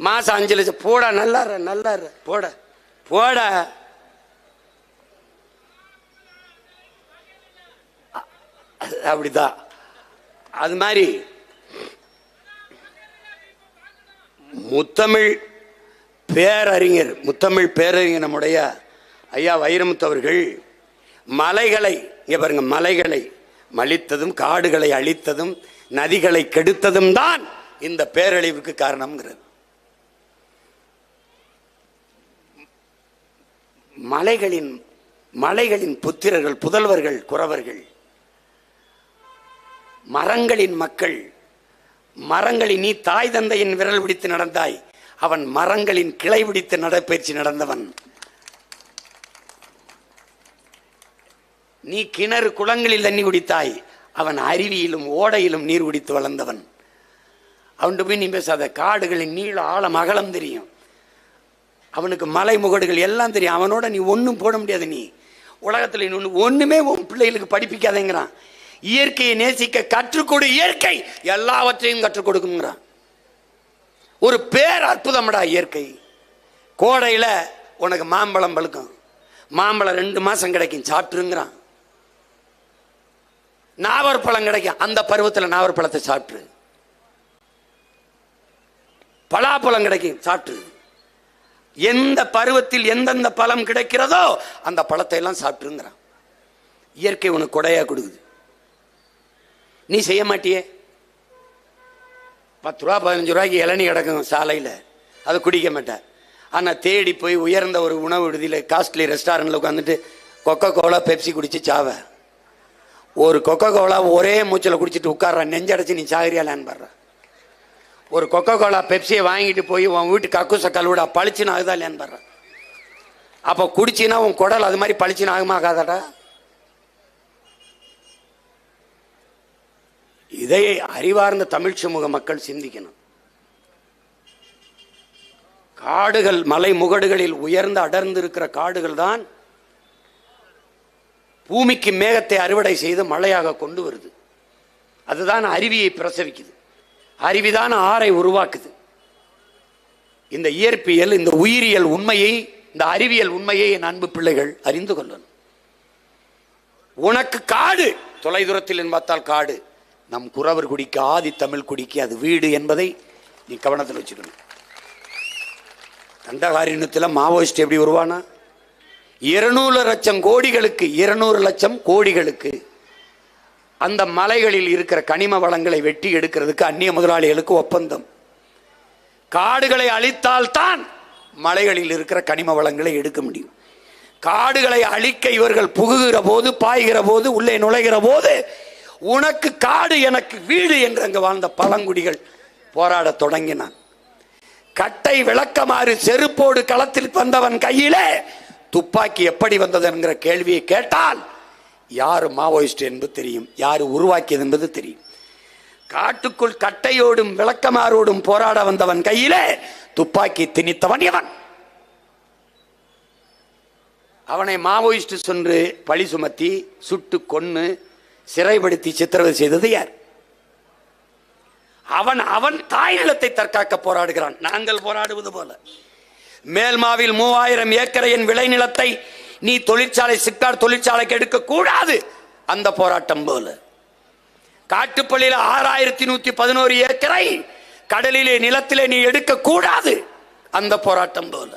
மாசம் 5 லட்சம் போடா, நல்லா நல்லா போட போட. அப்படிதான். அது மாதிரி முத்தமிழ் பேரறிஞர் நம்முடைய ஐயா வைரமுத்து அவர்கள் மலைகளை, இங்க பாருங்க, மலைகளை மலித்ததும் காடுகளை அழித்ததும் நதிகளை கெடுத்ததும் தான் இந்த பேரழிவுக்கு காரணம்ங்கிறது. மலைகளின் புத்திரர்கள், புதல்வர்கள், குறவர்கள், மரங்களின் மக்கள். மரங்களின் நீ தாய் தந்தையின் விரல் பிடித்து நடந்தாய், அவன் மரங்களின் கிளை பிடித்து நடைபயிற்சி நடந்தவன். நீ கிணறு குளங்களில் தண்ணி குடித்தாய், அவன் அருவியிலும் ஓடையிலும் நீர் குடித்து வளர்ந்தவன். அவன்கிட்ட போய் நீ பேசாத. காடுகளின் நீள ஆழம் அகலம் தெரியும், அவனுக்கு மலை முகடுகள் எல்லாம் தெரியும். அவனோட நீ ஒன்றும் போட முடியாது. நீ உலகத்தில் ஒண்ணுமே உன் பிள்ளைகளுக்கு படிப்பிக்காதேங்கிறான். இயற்கையை நேசிக்க கற்றுக்கொடு, இயற்கை எல்லாவற்றையும் கற்றுக் கொடுக்குங்கிறான். ஒரு பேர் அற்புதம்டா இயற்கை. கோடையில் உனக்கு மாம்பழம் பழுக்கும், மாம்பழம் 2 மாசம் கிடைக்கும், சாப்பிட்டுருங்கிறான். நாவற்பழம் கிடைக்கும், அந்த பருவத்தில் நாவற்பழத்தை சாப்பிட்டு. பலாப்பழம் கிடைக்கும், சாப்பிட்டு. எந்த பருவத்தில் எந்தெந்த பழம் கிடைக்கிறதோ அந்த பழத்தை எல்லாம் சாப்பிட்டுருங்கிறான். இயற்கை உனக்கு கொடையா கொடுக்குது, நீ செய்ய மாட்டியே. 10 ரூபா 15 ரூபாய்க்கு இளநீ கிடக்கும் சாலையில், அதை குடிக்க மாட்டேன். ஆனால் தேடி போய் உயர்ந்த ஒரு உணவு விடுதியில் காஸ்ட்லி ரெஸ்டாரண்ட்டில் உட்காந்துட்டு கொக்கோ கோலா பெப்சி குடிச்சு சாவ. ஒரு கொக்கோ கோலா ஒரே மூச்சில் குடிச்சிட்டு உட்கார்றான், நெஞ்சடைச்சு நீ சாகரியாலான்னு பாடுற. ஒரு கொக்கோ கோலா பெப்சியை வாங்கிட்டு போய் உன் வீட்டு கக்கூச கழுவிடா, பளிச்சுன்னு ஆகுதா இல்லையான்னு பாடுற. அப்போ குடிச்சின்னா உன் குடல் அது மாதிரி பளிச்சுன்னு ஆகுமாகாதடா. இதை அறிவார்ந்த தமிழ் சமூக மக்கள் சிந்திக்கணும். காடுகள், மலை முகடுகளில் உயர்ந்து அடர்ந்து இருக்கிற காடுகள் தான் பூமிக்கு மேகத்தை அறுவடை செய்து மழையாக கொண்டு வருது. அதுதான் அருவியை பிரசவிக்குது, அருவிதான் ஆறை உருவாக்குது. இந்த இயற்பியல், இந்த உயிரியல் உண்மையை, இந்த அறிவியல் உண்மையை என் அன்பு பிள்ளைகள் அறிந்து கொள்ளணும். உனக்கு காடு தொலைதூரத்தில் பார்த்தால் காடு, நம் குறவர் குடிக்கு, ஆதி தமிழ் குடிக்கு அது வீடு என்பதை நீ கவனத்தில் வச்சுக்கணும். கண்டகாரினத்தில் மாவோயிஸ்ட் எப்படி உருவானா? 200 லட்சம் கோடிகளுக்கு, 200 லட்சம் கோடிகளுக்கு அந்த மலைகளில் இருக்கிற கனிம வளங்களை வெட்டி எடுக்கிறதுக்கு அந்நிய முதலாளிகளுக்கு ஒப்பந்தம். காடுகளை அழித்தால்தான் மலைகளில் இருக்கிற கனிம வளங்களை எடுக்க முடியும். காடுகளை அழிக்க இவர்கள் புகுகிற போது, பாய்கிற போது, உள்ளே நுழைகிற போது, உனக்கு காடு எனக்கு வீடு என்று அங்கு வாழ்ந்த பழங்குடிகள் போராட தொடங்கினான். கட்டை விளக்கமாறு செருப்போடு களத்தில் வந்தவன் கையிலே துப்பாக்கி எப்படி வந்தது என்கிற கேள்வியை கேட்டால் யாரு மாவோயிஸ்ட் என்பது தெரியும், யாரு உருவாக்கியது என்பது தெரியும். காட்டுக்குள் கட்டையோடும் விளக்கமாறோடும் போராட வந்தவன் கையிலே துப்பாக்கி திணித்தவன் எவன்? அவனை மாவோயிஸ்ட் சென்று பழி சுமத்தி சுட்டு கொன்னு சிறைப்படுத்தி சித்திரவதை செய்தது யார்? அவன் அவன் தாய் நிலத்தை தற்காக்க போராடுகிறான். நாங்கள் போராடுவது போல மேல்மாவில் 3000 ஏக்கரையின் விளைநிலத்தை நீ தொழிற்சாலை, சிப்காட் தொழிற்சாலைக்கு எடுக்க கூடாது, அந்த போராட்டம் போல. காட்டுப்பள்ளியில் 6111 ஏக்கரை கடலிலே நிலத்திலே நீ எடுக்க கூடாது, அந்த போராட்டம் போல.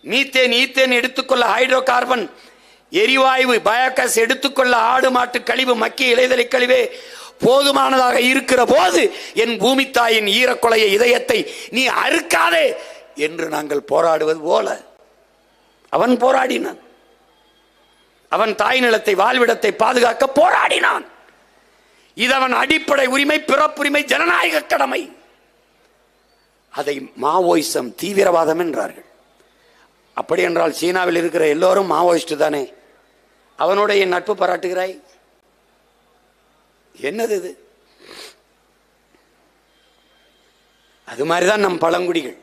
மீத்தேன், ஈத்தேன் எடுத்துக்கொள்ள, ஹைட்ரோ கார்பன் எரிவாயு, பயோகாஸ் எடுத்துக்கொள்ள, ஆடு மாட்டு கழிவு, மக்கிய இலைதலை கழிவே போதுமானதாக இருக்கிற போது என் பூமி தாயின் ஈரக்கொலைய இதயத்தை நீ அறுக்காதே என்று நாங்கள் போராடுவது போல அவன் போராடினான். அவன் தாய் நிலத்தை, வாழ்விடத்தை பாதுகாக்க போராடினான். இது அவன் அடிப்படை உரிமை, பிறப்புரிமை, ஜனநாயக கடமை. அதை மாவோயிசம், தீவிரவாதம் என்றார்கள். அப்படி என்றால் சீனாவில் இருக்கிற எல்லோரும் மாவோயிஸ்ட் தானே? அவனோட என் நட்பு பாராட்டுகிறாய், என்னது இது? அது மாதிரிதான் நம் பழங்குடிகள்.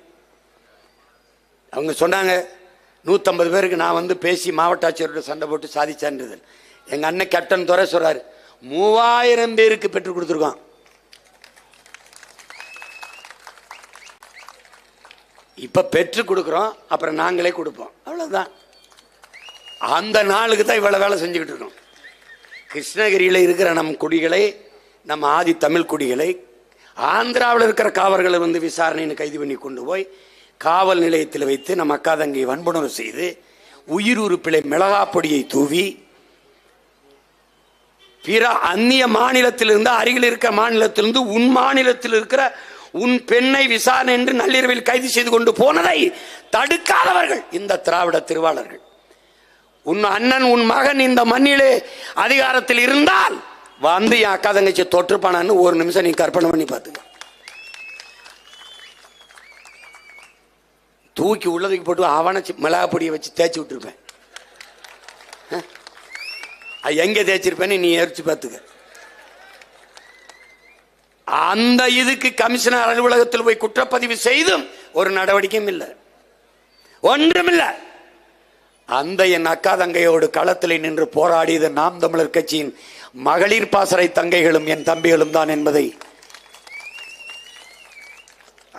அவங்க சொன்னாங்க 150 பேருக்கு நான் வந்து பேசி மாவட்ட ஆட்சியரோட சண்டை போட்டு சாதிச்சான்றது. எங்க அண்ணன் கேப்டன் துறை சொல்றாரு 3000 பேருக்கு பெற்றுக் கொடுத்துருக்கான். இப்ப பெற்றுக் கொடுக்கிறோம், அப்புறம் நாங்களே கொடுப்போம், அவ்வளவுதான். அந்த நாளுக்கு தான் இவ்வளவு வேலை செஞ்சுக்கிட்டு இருக்கோம். கிருஷ்ணகிரியில் இருக்கிற நம் குடிகளை, நம்ம ஆதி தமிழ் குடிகளை ஆந்திராவில் இருக்கிற காவலர்களை வந்து விசாரணைன்னு கைது பண்ணி கொண்டு போய் காவல் நிலையத்தில் வைத்து நம் அக்கா தங்கை வன்புணர்வு செய்து உயிர் உறுப்பிலை மிளகாப்பொடியை தூவி பிற அந்நிய மாநிலத்திலிருந்து, அருகில் இருக்கிற மாநிலத்திலிருந்து உன் மாநிலத்தில் இருக்கிற உன் பெண்ணை விசாரணை என்று நள்ளிரவில் கைது செய்து கொண்டு போனதை தடுக்காதவர்கள் இந்த திராவிட திருவாளர்கள். உன் அண்ணன், உன் மகன் இந்த மண்ணிலே அதிகாரத்தில் இருந்தால் வந்து என் அக்கா தங்கச்சி தொற்றுப்பானான்னு ஒரு நிமிஷம் நீ கற்பனை பண்ணி பார்த்துக்க. தூக்கி உள்ளதுக்கு போட்டு அவனை மிளகாப்பொடியை வச்சு தேய்ச்சி விட்டுருப்பேன். எங்க தேய்ச்சிருப்பேன்னு நீ எரிச்சு பார்த்துக்க. அந்த இதுக்கு கமிஷனர் அலுவலகத்தில் போய் குற்றப்பதிவு செய்தும் ஒரு நடவடிக்கையும் இல்லை, ஒன்றுமில்லை. அந்த என் அக்கா தங்கையோடு களத்தில் நின்று போராடியது நாம் தமிழர் கட்சியின் மகளிர் பாசறை தங்கைகளும் என் தம்பிகளும் தான் என்பதை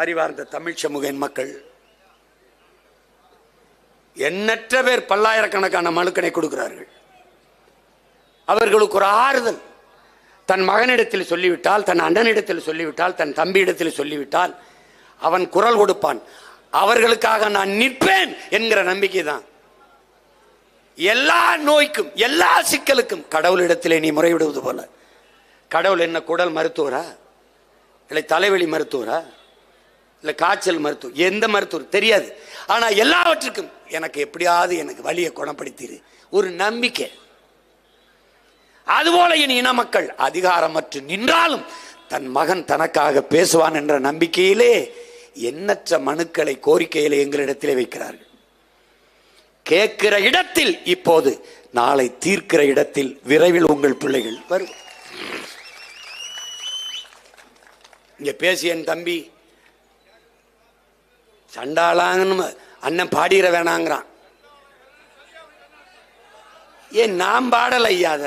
அறிவார்ந்த தமிழ் சமூக மக்கள் எண்ணற்ற பேர் பல்லாயிரக்கணக்கான மனுக்களை கொடுக்கிறார்கள். அவர்களுக்கு ஒரு ஆறுதல். தன் மகனிடத்தில் சொல்லிவிட்டால், தன் அண்ணனிடத்தில் சொல்லிவிட்டால், தன் தம்பியிடத்தில் சொல்லிவிட்டால் அவன் குரல் கொடுப்பான். அவர்களுக்காக நான் நிற்பேன் என்கிற நம்பிக்கை தான். எல்லா நோய்க்கும் எல்லா சிக்கலுக்கும் கடவுளிடத்திலே நீ முறையிடுவது போல. கடவுள் என்ன குடல் மருத்துவரா, இல்லை தலைவலி மருத்துவரா, இல்லை காய்ச்சல் மருத்துவர், எந்த மருத்துவர் தெரியாது. ஆனா எல்லாவற்றுக்கும் எனக்கு எப்படியாவது எனக்கு வலியை குணப்படுத்திடு ஒரு நம்பிக்கை. அதுபோல என் இன மக்கள் அதிகாரமற்று நின்றாலும் தன் மகன் தனக்காக பேசுவான் என்ற நம்பிக்கையிலே எண்ணற்ற மனுக்களை கோரிக்கைகளை எங்களிடத்திலே வைக்கிறார்கள். கேட்கிற இடத்தில் இப்போது, நாளை தீர்க்கிற இடத்தில் விரைவில் உங்கள் பிள்ளைகள் வரும். இங்க பேசிய என் தம்பி சண்டாளாங்கன்னு அண்ணன் பாடிற வேணாங்கிறான். ஏன் நாம் பாடல ஐயாத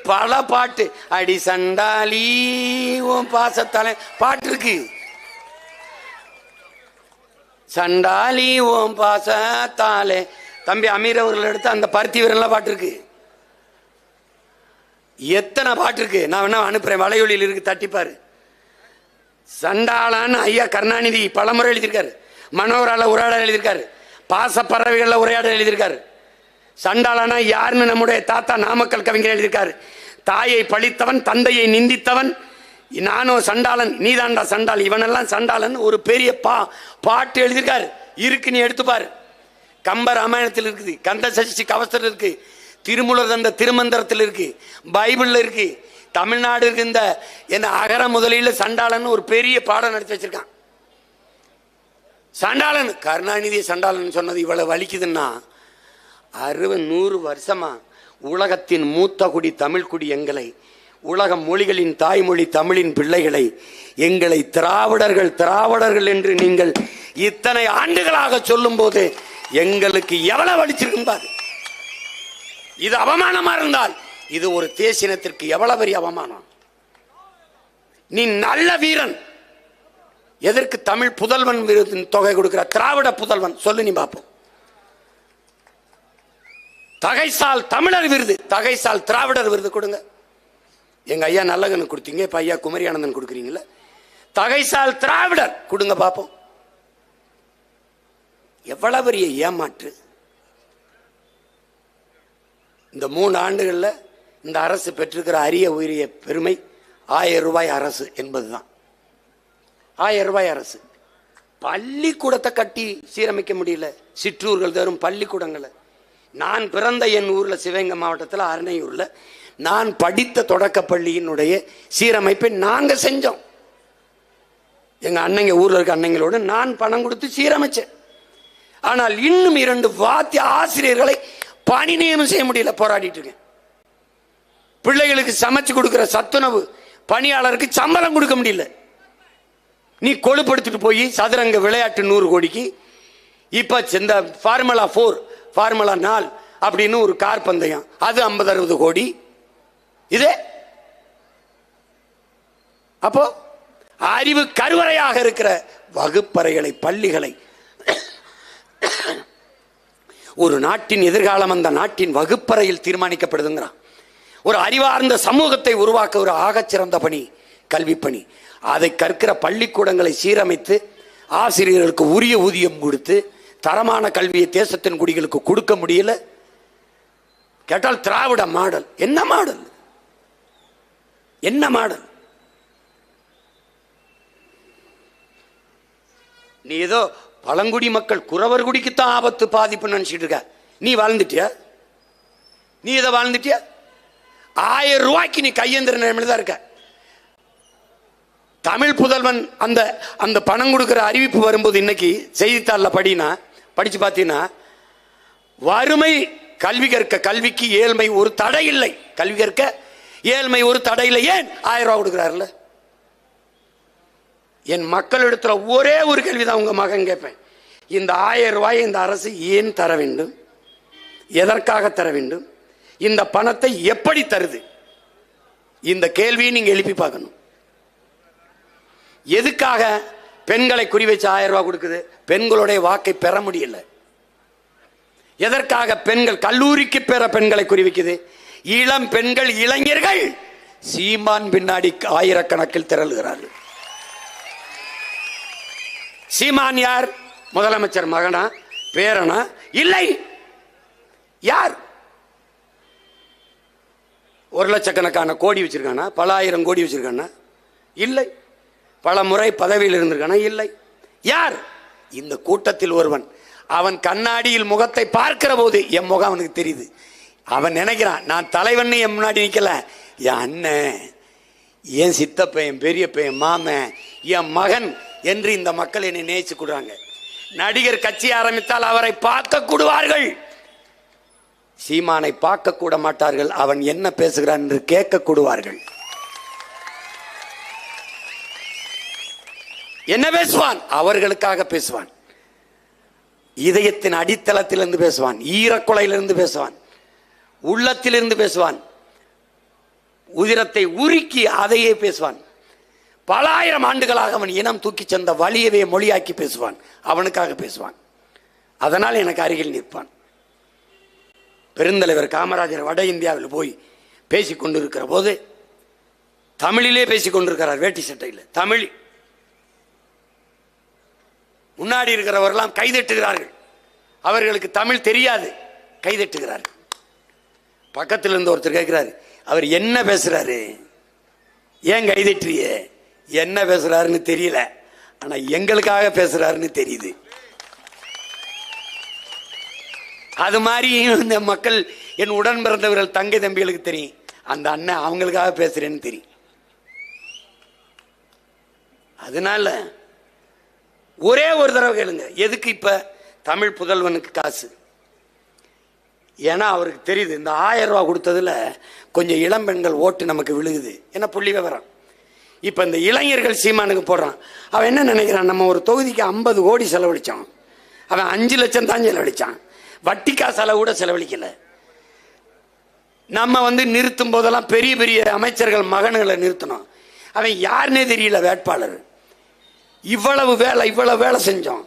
பல பாட்டு, அடி சண்டாலி உன் பாசத்தாலே பாட்டு இருக்கு. சண்டாலி ஓம் பாசத்தாலே தம்பி அமீர் அவர்கள் எடுத்து அந்த பருத்தி வீரன்லாம் பாட்டு இருக்கு. எத்தனை பாட்டு இருக்கு, நான் வேணா அனுப்புறேன், வலையொலியில் இருக்கு, தட்டிப்பாரு. சண்டாளான்னு ஐயா கருணாநிதி பலமுறை எழுதியிருக்காரு, மனோரால உரையாடல் எழுதியிருக்காரு, பாச பறவைகள்ல உரையாடல் எழுதியிருக்காரு. சண்டாளனா யாருன்னு நம்முடைய தாத்தா நாமக்கல் கவிஞர் எழுதியிருக்காரு. தாயை பழித்தவன், தந்தையை நிந்தித்தவன், நானோ சண்டாளன், நீதாண்டா சண்டாள், இவனெல்லாம் சண்டாளன் ஒரு பெரிய பாட்டு எழுதியிருக்காரு. இருக்கு, நீ எடுத்துப்பாரு. கம்ப ராமாயணத்தில் இருக்குது, கந்த சஷ்டி கவசத்தில் இருக்கு, திருமூலர் தந்த திருமந்திரத்தில் இருக்கு, பைபிள்ல இருக்கு, தமிழ்நாடு இருக்கு. இந்த என்ன அகர முதலில் சண்டாளன் ஒரு பெரிய பாடம் நடத்தி வச்சிருக்கான். சண்டாளன் கருணாநிதி சண்டாளன் சொன்னது இவ்வளவு வலிக்குதுன்னா 60-100 வருஷமா உலகத்தின் மூத்த குடி தமிழ் குடி எங்களை, உலக மொழிகளின் தாய்மொழி தமிழின் பிள்ளைகளை, எங்களை திராவிடர்கள் திராவிடர்கள் என்று நீங்கள் இத்தனை ஆண்டுகளாக சொல்லும் போது எங்களுக்கு எவ்வளவு வலிச்சிருக்கும் பாரு. இது அவமானமா இருந்தால் இது ஒரு தேசினத்திற்கு எவ்வளவு பெரிய அவமானம். நீ நல்ல வீரன், எதற்கு தமிழ் புதல்வன் தொகை கொடுக்கிற? திராவிட புதல்வன் சொல்லு, நீ பார்ப்போம். தகைசால் தமிழர் விருது, தகைசால் திராவிடர் விருது கொடுங்க. எங்க ஐயா நல்லகனு கொடுத்தீங்க, இப்ப ஐயா குமரி ஆனந்தன் கொடுக்குறீங்களா? தகைசால் திராவிடர் கொடுங்க பார்ப்போம். எவ்வளவு பெரிய ஏமாற்று. இந்த 3 ஆண்டுகள்ல இந்த அரசு பெற்றிருக்கிற அரிய உயரிய பெருமை 1000 ரூபாய் அரசு என்பதுதான். 1000 ரூபாய் அரசு. பள்ளிக்கூடத்தை கட்டி சீரமைக்க முடியல, சிற்றூர்கள் தரும் பள்ளிக்கூடங்களை. நான் பிறந்த என் ஊர்ல சிவகங்கை மாவட்டத்தில் அரணையூர்ல நான் படித்த தொடக்க பள்ளியினுடைய சீரமைப்பை நாங்க செஞ்சோம். எங்க அண்ணங்க ஊர்ல இருக்க அண்ணங்களோடு நான் பணம் கொடுத்து சீரமைச்சேன். ஆனால் இன்னும் 2 வாத்திய ஆசிரியர்களை பணி நியமனம் செய்ய முடியல, போராடிட்டு இருக்கேன். பிள்ளைகளுக்கு சமைச்சு கொடுக்கிற சத்துணவு பணியாளருக்கு சம்பளம் கொடுக்க முடியல. நீ கொழுப்படுத்திட்டு போய் சதுரங்க விளையாட்டு 100 கோடிக்கு, இப்ப இந்த ஃபார்முலா 4 ஃபார்முலா 4 அப்படின்னு ஒரு கார் பந்தயம், அது 50-60 கோடி. இது அப்போ அறிவு கருவறையாக இருக்கிற வகுப்பறைகளை, பள்ளிகளை, ஒரு நாட்டின் எதிர்காலம் அந்த நாட்டின் வகுப்பறையில் தீர்மானிக்கப்படுதுங்கிறான். ஒரு அறிவார்ந்த சமூகத்தை உருவாக்க ஒரு ஆகச்சிறந்த பணி கல்வி பணி. அதை கற்கிற பள்ளிக்கூடங்களை சீரமைத்து ஆசிரியர்களுக்கு உரிய ஊதியம் கொடுத்து தரமான கல்வியை தேசத்தின் குடிகளுக்கு கொடுக்க முடியல. கேட்டால் திராவிட மாடல். என்ன மாடல்? என்ன மாடல்? நீ ஏதோ பழங்குடி மக்கள் குறவர் குடிக்குத்தான் ஆபத்து பாதிப்பு நினைச்சிட்டு இருக்க. நீ வாழ்ந்துட்டியா? நீ இதை வாழ்ந்துட்டியா? 1000 ரூபாய்க்கு நீ கையெந்திர நிலைமையில தான் இருக்க. தமிழ் புதல்வன் அந்த அந்த பணம் கொடுக்கிற அறிவிப்பு வரும்போது இன்னைக்கு செய்தித்தாளில் படிச்சு பார்த்தீங்கன்னா, வறுமை கல்வி கற்க, கல்விக்கு ஏழ்மை ஒரு தடை இல்லை, கல்வி கற்க ஏழ்மை ஒரு தடை இல்லை. ஏன் 1000 ரூபாய் கொடுக்கிறாருல? என் மக்களிடத்துல ஒரே ஒரு கேள்விதான் உங்க மகன் கேட்பேன். இந்த 1000 ரூபாயை இந்த அரசு ஏன் தர வேண்டும்? எதற்காக தர வேண்டும்? இந்த பணத்தை எப்படி தருது? இந்த கேள்வியை நீங்க எழுப்பி பார்க்கணும். எதுக்காக பெண்களை குறி வச்சு 1000 ரூபாய் கொடுக்குது? பெண்களுடைய வாக்கை பெற முடியல. எதற்காக பெண்கள் கல்லூரிக்கு பெற பெண்களை குறி வைக்குது? இளம் பெண்கள், இளைஞர்கள் சீமான் பின்னாடி ஆயிரக்கணக்கில் திரளுகிறார்கள். சீமான் யார்? முதலமைச்சர் மகனா, பேரனா? இல்லை. யார்? 1 லட்சக்கணக்கான கோடி வச்சிருக்கானா? பல ஆயிரம் கோடி வச்சிருக்கானா? இல்லை. பல முறை பதவியில் இருந்திருக்கானா? இல்லை. யார்? இந்த கூட்டத்தில் ஒருவன். அவன் கண்ணாடியில் முகத்தை பார்க்கிற போது என் முகம் அவனுக்கு தெரியுது. அவன் நினைக்கிறான் நான் தலைவன். என் முன்னாடி நிக்கல, என் அண்ணன், என் சித்தப்பன், என் பெரியப்பன், என் மாமன், என் மகன் என்று இந்த மக்கள் என்னை நேசிச்சு கொடுறாங்க. நடிகர் கட்சி ஆரம்பித்தால் அவரை பார்க்க கூடுவார்கள், சீமானை பார்க்க கூட மாட்டார்கள். அவன் என்ன பேசுகிறான் என்று கேட்க கூடுவார்கள். என்ன பேசுவான்? அவர்களுக்காக பேசுவான். இதயத்தின் அடித்தளத்திலிருந்து பேசுவான், ஈரக்குலையிலிருந்து பேசுவான், உள்ளத்திலிருந்து பேசுவான், உதிரத்தை உருக்கி அதையே பேசுவான். பல ஆயிரம் ஆண்டுகளாக அவன் இனம் தூக்கி சென்ற வலியவே மொழியாக்கி பேசுவான். அவனுக்காக பேசுவான். அதனால் எனக்கு அருகில் நிற்பான். பெருந்தலைவர் காமராஜர் வட இந்தியாவில் போய் பேசிக் கொண்டிருக்கிற போது தமிழிலே பேசிக் கொண்டிருக்கிறார், வேட்டி சட்டையில் தமிழ். முன்னாடி இருக்கிறவரெல்லாம் கைதட்டுகிறார்கள். அவர்களுக்கு தமிழ் தெரியாது, கைதட்டுகிறார்கள். பக்கத்தில் இருந்து ஒருத்தர் கேட்கிறாரு, அவர் என்ன பேசுறாரு, ஏன் கைதட்டுறிய? என்ன பேசுறாருன்னு தெரியல, ஆனா எங்களுக்காக பேசுறாருன்னு தெரியுது. அது மாதிரி இந்த மக்கள், என் உடன் பிறந்தவர்கள், தங்கை தம்பிகளுக்கு தெரியும், அந்த அண்ணன் அவங்களுக்காக பேசுறேன்னு தெரியும். அதனால ஒரே ஒரு தடவை கேளுங்க, எதுக்கு இப்ப தமிழ் புதல்வனுக்கு காசு? ஏன்னா அவருக்கு தெரியுது இந்த 1000 ரூபாய் கொடுத்ததுல கொஞ்சம் இளம் பெண்கள் ஓட்டு நமக்கு விழுகுது. என்ன புள்ளி விவரம். இப்ப இந்த இளைஞர்கள் சீமானுக்கு போடுறான். அவன் என்ன நினைக்கிறான், நம்ம ஒரு தொகுதிக்கு 50 கோடி செலவழிச்சான், அவன் 5 லட்சம் தான் செலவழிச்சான், வட்டி காசால கூட செலவழிக்கல. நம்ம நிறுத்தும் போதெல்லாம் பெரிய பெரிய அமைச்சர்கள் மகன்களை நிறுத்தணும். அவன் யாருன்னே தெரியல வேட்பாளர். இவ்வளவு வேலை செஞ்சோம்.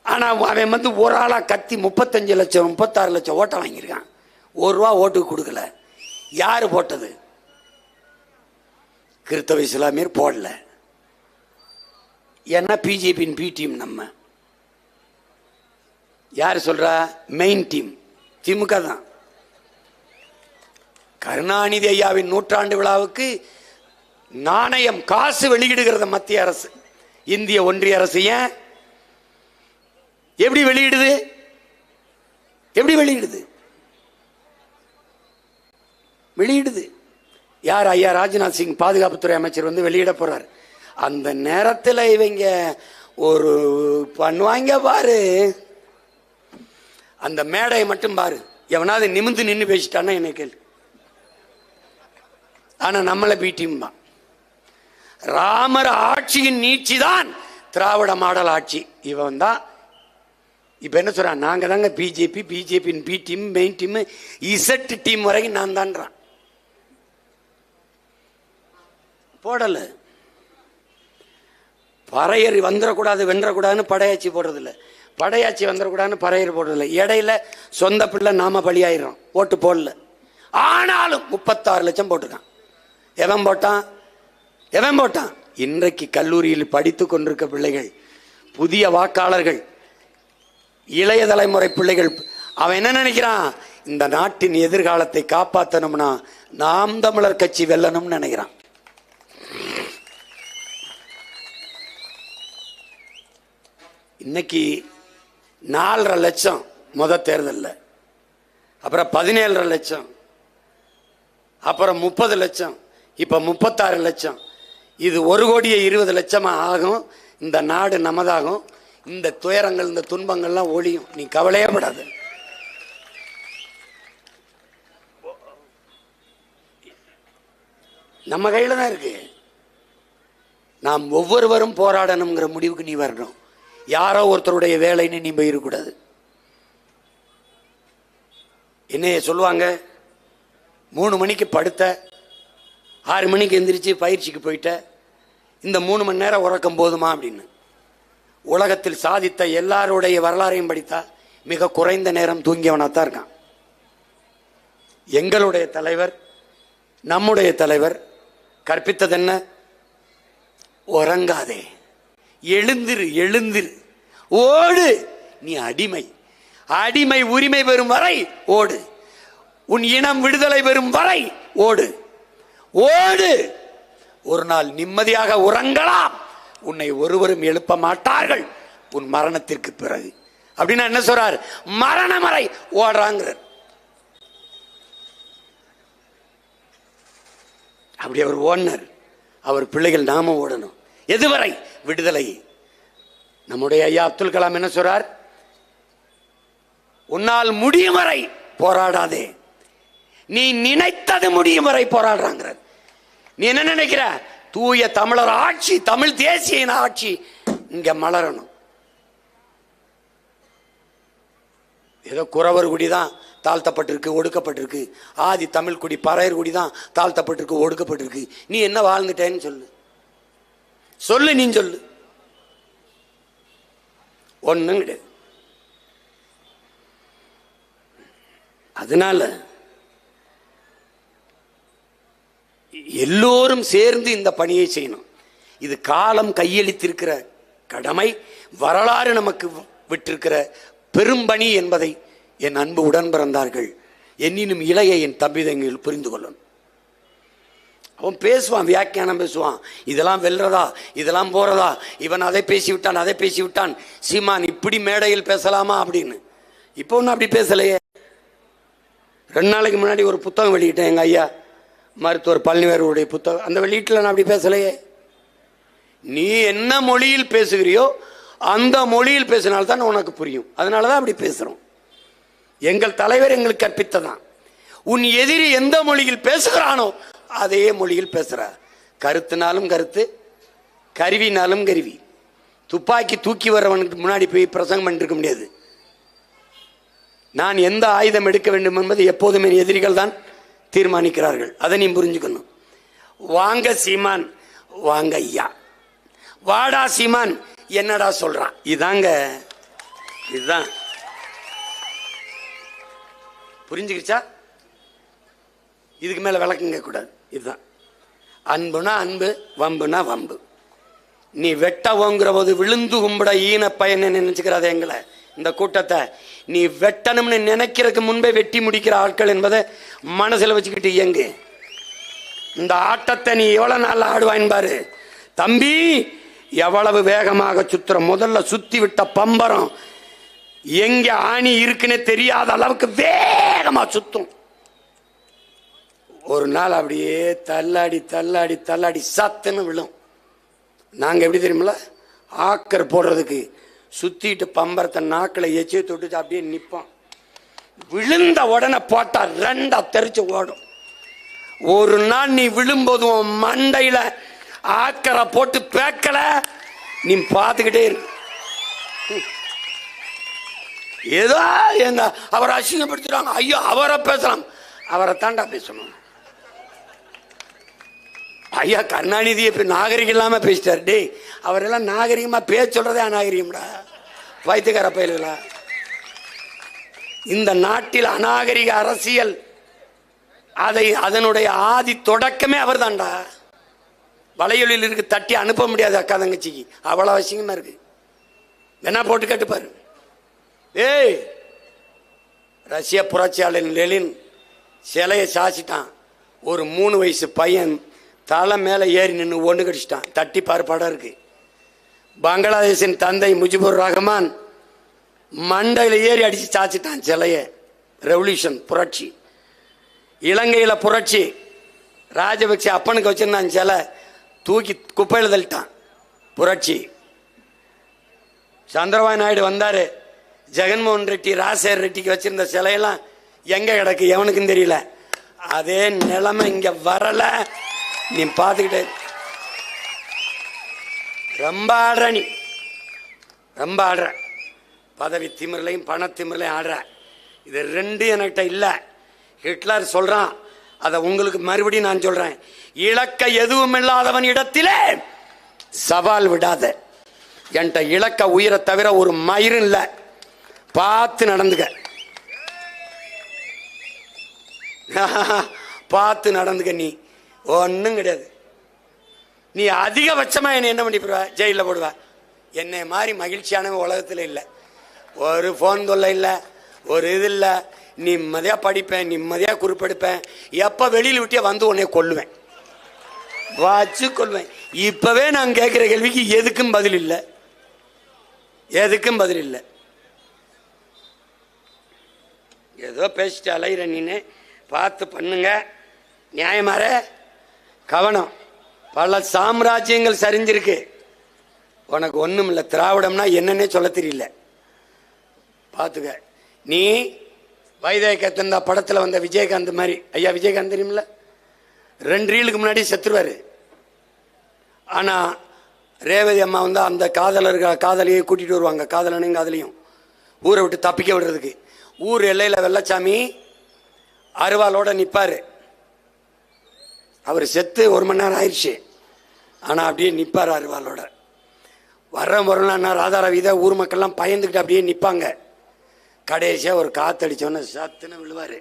ஆனா அவன் ஒரு ஆளா கத்தி 35 லட்சம் 36 லட்சம் ஓட்டை வாங்கியிருக்கான். 1 ரூபா ஓட்டுக்கு கொடுக்கல. யாரு போட்டது? கிறிஸ்தவ இஸ்லாமியர் போடல. ஏன்னா பிஜேபியின் பி டீம். நம்ம யாரு சொல்றா? மெயின் டீம் திமுக தான். கருணாநிதி ஐயாவின் 100ஆண்டு விழாவுக்கு நாணயம் காசு வெளியிடுகிறது மத்திய அரசு, இந்திய ஒன்றிய அரசு. ஏன்? எப்படி வெளியிடுது? வெளியிடுது யார்? ஐயா ராஜ்நாத் சிங் பாதுகாப்புத்துறை அமைச்சர் வெளியிட போறார். அந்த நேரத்தில் இவங்க ஒரு பண்ணுவாங்க பாரு, அந்த மேடையை மட்டும் பாரு. எவனாவது நிமிந்து நின்று பேசிட்டான்னா என்ன கேள்வி? ஆனா நம்மள பீட்டியும் தான். ராமர் ஆட்சியின் நீட்சி தான் திராவிட மாடல் ஆட்சி. இவன் தான் இப்ப என்ன சொல்றான், நாங்க தாங்க பிஜேபியின் B team, main team, Z team வரைக்கும் நான் தான்றான். போடல. பறையர் வந்துடக்கூடாது வென்றக்கூடாதுன்னு படையாட்சி போடுறதில்ல, படையாட்சி வந்துடக்கூடாதுன்னு பறையர் போடுறதில்ல. இடையில சொந்த பிள்ளை நாம பலியாயிரும், ஓட்டு போடல. ஆனாலும் 36 லட்சம் போட்டிருக்கான். எவன் போட்டான்? இன்றைக்கு கல்லூரியில் படித்துக் கொண்டிருக்க பிள்ளைகள், புதிய வாக்காளர்கள், இளைய தலைமுறை பிள்ளைகள். அவன் என்ன நினைக்கிறான்? இந்த நாட்டின் எதிர்காலத்தை காப்பாற்றணும்னா நாம் தமிழர் கட்சி வெல்லணும்னு நினைக்கிறான். இன்னைக்கு 4.5 லட்சம் முத தேர்தலில், அப்புறம் 17.5 லட்சம், அப்புறம் 30 லட்சம், இப்ப 36 லட்சம். இது 1,20,00,000 ஆகும். இந்த நாடு நமதாகும். இந்த துயரங்கள், இந்த துன்பங்கள்லாம் ஒழியும். நீ கவலையே படாது. நம்ம கையில தான் இருக்கு. நாம் ஒவ்வொருவரும் போராடணுங்கிற முடிவுக்கு நீ வரணும். யாரோ ஒருத்தருடைய வேலைன்னு நீ போயிடக்கூடாது. என்னைய சொல்லுவாங்க, 3 மணிக்கு படுத்த, 6 மணிக்கு எந்திரிச்சு பயிற்சிக்கு போயிட்ட, இந்த 3 மணி நேரம் உறக்கம் போதுமா அப்படின்னு. உலகத்தில் சாதித்த எல்லாருடைய வரலாறையும் படித்தா மிக குறைந்த நேரம் தூங்கியவனாத்தான் இருக்கான். எங்களுடைய தலைவர், நம்முடைய தலைவர் கற்பித்தது என்ன? உறங்காதே, எழுந்திரு, எழுந்திரு, ஓடு. நீ அடிமை, அடிமை உரிமை பெறும் வரை ஓடு. உன் இனம் விடுதலை பெறும் வரை ஓடு, ஓடு. ஒரு நாள் நிம்மதியாக உறங்கலாம், உன்னை ஒருவரும் எழுப்ப மாட்டார்கள் உன் மரணத்திற்கு பிறகு. அப்படின்னா என்ன சொல்றார்? மரணம் வரை ஓடுறாங்கிறார். அப்படி அவர் ஓடினார். அவர் பிள்ளைகள் நாம ஓடணும். எதுவரை? விடுதலை. நம்முடைய ஐயா அப்துல் கலாம் என்ன சொல்றார்? உன்னால் முடியும் வரை போராடாதே, நீ நினைத்தது முடியும் வரை போராடுறாங்கிறார். நீ என்ன நினைக்கிற? தூய தமிழர் ஆட்சி, தமிழ் தேசிய ஆட்சி இங்க மலரணும். ஏதோ குறவர் குடிதான் தாழ்த்தப்பட்டிருக்கு, ஒடுக்கப்பட்டிருக்கு. ஆதி தமிழ் குடி பறையர் குடி தான் தாழ்த்தப்பட்டிருக்கு, ஒடுக்கப்பட்டிருக்கு. நீ என்ன வாழ்ந்துட்டேன்னு சொல்லு, சொல்லு, நீ சொல்லு. ஒண்ணும் கிடையாது. அதனால எல்லோரும் சேர்ந்து இந்த பணியை செய்யணும். இது காலம் கையளித்திருக்கிற கடமை, வரலாறு நமக்கு விட்டிருக்கிற பெரும்பணி என்பதை என் அன்பு உடன் பிறந்தார்கள், என்னினும் இளைய என் தம்பிதங்கள் புரிந்து கொள்ளணும். அவன் பேசுவான், வியாக்கியானம் பேசுவான், இதெல்லாம் வெல்றதா, இதெல்லாம் போறதா, இவன் அதை பேசிவிட்டான், அதை பேசிவிட்டான், சீமான் இப்படி மேடையில் பேசலாமா அப்படின்னு. இப்போ ஒன்றும் அப்படி பேசலையே. 2 நாளைக்கு முன்னாடி ஒரு புத்தகம் வெளியிட்டேன், எங்க ஐயா மருத்துவர் பழனிவேருடைய புத்தகம். அந்த வெளியீட்டில் நான் அப்படி பேசலையே. நீ என்ன மொழியில் பேசுகிறியோ அந்த மொழியில் பேசினால்தான் உனக்கு புரியும். அதனாலதான் அப்படி பேசுறோம். எங்கள் தலைவர் எங்களுக்கு கற்பித்ததான். உன் எதிரி எந்த மொழியில் பேசுகிறானோ அதே மொழியில் பேசுற. கருத்துனாலும் கருத்து, கருவினாலும் கருவி. துப்பாக்கி தூக்கி வர்றவனுக்கு முன்னாடி போய் பிரசங்கம் பண்ணிருக்க முடியாது. நான் எந்த ஆயுதம் எடுக்க வேண்டும் என்பது எப்போதுமே எதிரிகள் தான் தீர்மானிக்கிறார்கள். அதை நீ புரிஞ்சுக்கணும். வாங்க சீமான், வாங்க ஐயா, வாடா சீமான், என்னடா சொல்றான், இதாங்க, இதுதான். புரிஞ்சுக்கிச்சா? இதுக்கு மேல விளக்கம் கேட்க கூடாது. இதுதான் அன்புனா அன்பு, வம்புனா வம்பு. நீ வெட்ட ஓங்குற போது விழுந்து கும்பிட ஈன பயன் நினைச்சுக்கிறாத. எங்களை இந்த கூட்டத்தை நீ வெட்டணும்னு நினைக்கிறதுக்கு முன்பே வெட்டி முடிக்கிற ஆட்கள் என்பதை மனசுல வச்சுக்கிட்டு இயங்கு. இந்த ஆட்டத்தை நீ எவ்வளவு நாள் ஆடுவாயின் பாரு தம்பி. எவ்வளவு வேகமாக சுத்துற, முதல்ல சுத்தி விட்ட பம்பரம் எங்க ஆணி இருக்குன்னு தெரியாத அளவுக்கு வேகமா சுத்தும். ஒரு நாள் அப்படியே தள்ளாடி தள்ளாடி தள்ளாடி சத்துன்னு விழும். நாங்க எப்படி தெரியுமில்ல, ஆக்கர் போடுறதுக்கு சுத்திட்டு பம்பரத்தை நாக்கில் எச்சியை தொட்டு அப்படியே நிற்போம். விழுந்த உடனே போட்டா 2 தெரிச்சு ஓடும். ஒரு நாள் நீ விழும்போது உன் மண்டையில ஆக்கரை போட்டு பேக்கல, நீ பார்த்துக்கிட்டே இரு. ஏதோ எங்க அவரை அசிங்கப்படுத்துறாங்க, ஐயோ அவரை பேசலாம், அவரை தாண்டா பேசணும். ஐயா கருணாநிதி இப்ப நாகரிகம் இல்லாம பேசிட்டார். டே அவரெல்லாம் நாகரிகமா பேச சொல்றதே அநாகரிகம்டா, வைத்தியக்கார பயில்களா. இந்த நாட்டில் அநாகரிக அரசியல், அதனுடைய ஆதி தொடக்கமே அவர் தான்டா. வளையொலியில் இருக்கு, தட்டி அனுப்ப முடியாது அக்கா தங்கச்சிக்கு, அவ்வளவு அவசியமா இருக்கு. என்ன போட்டு கட்டுப்பாரு. ஏய், ரஷ்ய புரட்சியாளர் லெனின் சிலையை சாச்சிட்டான். ஒரு 3 வயசு பையன் தலை மேல ஏறி நின்று ஒன்று கடிச்சிட்டான். தட்டி பாரு, படம் இருக்கு. பங்களாதேஷின் தந்தை முஜிபுர் ரஹ்மான் மண்டையில ஏறி அடிச்சு சாச்சிட்டான் சிலைய. ரெவல்யூஷன், புரட்சி. இலங்கையில புரட்சி, ராஜபக்சே அப்பனுக்கு வச்சிருந்தான் சிலை, தூக்கி குப்பையில் தள்ளிட்டான். புரட்சி. சந்திரபாபு நாயுடு வந்தாரு, ஜெகன்மோகன் ரெட்டி ராஜசேகர் ரெட்டிக்கு வச்சிருந்த சிலையெல்லாம் எங்க கிடக்கு எவனுக்கும் தெரியல. அதே நிலைமை இங்க வரல, நீ பார்த்துக்கிட்டே. ரொம்ப ஆடுற, நீ ரொம்ப ஆடுற. பதவி திமிரலையும் பண திமிரலையும் ஆடுற. இது 2 என்கிட்ட இல்ல. ஹிட்லர் சொல்றான், அதை உங்களுக்கு மறுபடியும் நான் சொல்றேன். இலக்க எதுவும் இல்லாதவன் இடத்திலே சவால் விடாத. என்கிட்ட இலக்க உயிரை தவிர ஒரு மயிரும் இல்லை. பார்த்து நடந்துக்க, பார்த்து நடந்துக்க. நீ ஒன்றும் கிடையாது. நீ அதிகபட்சமாக என்னை என்ன பண்ணி போடுவ? ஜெயிலில் போடுவ. என்னை மாதிரி மகிழ்ச்சியானவன் உலகத்தில் இல்லை. ஒரு ஃபோன் தொல்லை இல்லை, ஒரு இது இல்லை. நிம்மதியாக படிப்பேன், நிம்மதியாக குறிப்பெடுப்பேன். எப்போ வெளியில் விட்டே வந்து உன்னை கொல்லுவேன், வச்சு கொள்வேன். இப்பவே நான் கேட்கிற கேள்விக்கு எதுக்கும் பதில் இல்லை, எதுக்கும் பதில் இல்லை. ஏதோ பேசிட்டு அலைகிற நீனு. பார்த்து பண்ணுங்க, நியாயமாற கவனம். பல சாம்ராஜ்யங்கள் சரிஞ்சிருக்கு, உனக்கு ஒன்றும் இல்லை. திராவிடம்னா என்னன்னே சொல்ல தெரியல, பார்த்துக்க. நீ வைதேகத்தந்தா படத்தில் வந்த விஜயகாந்த் மாதிரி. ஐயா விஜயகாந்த் தெரியுமில்ல? 2 ரீலுக்கு முன்னாடி செத்துருவார். ஆனால் ரேவதி அம்மா வந்து அந்த காதலியை கூட்டிகிட்டு வருவாங்க, காதலனையும் காதலியும் ஊரை விட்டு தப்பிக்க விடுறதுக்கு. ஊர் எல்லையில் வெள்ளச்சாமி அருவாளோட நிற்பார். அவர் செத்து 1 மணி நேரம் ஆயிடுச்சு, ஆனால் அப்படியே நிற்பார் அருவாளோட. வரலாம் ராதாரவி தான் ஊர் மக்கள்லாம் பயந்துக்கிட்டு அப்படியே நிற்பாங்க. கடைசியாக ஒரு காற்றடிச்சோன்னு சத்துன்னு விழுவார்.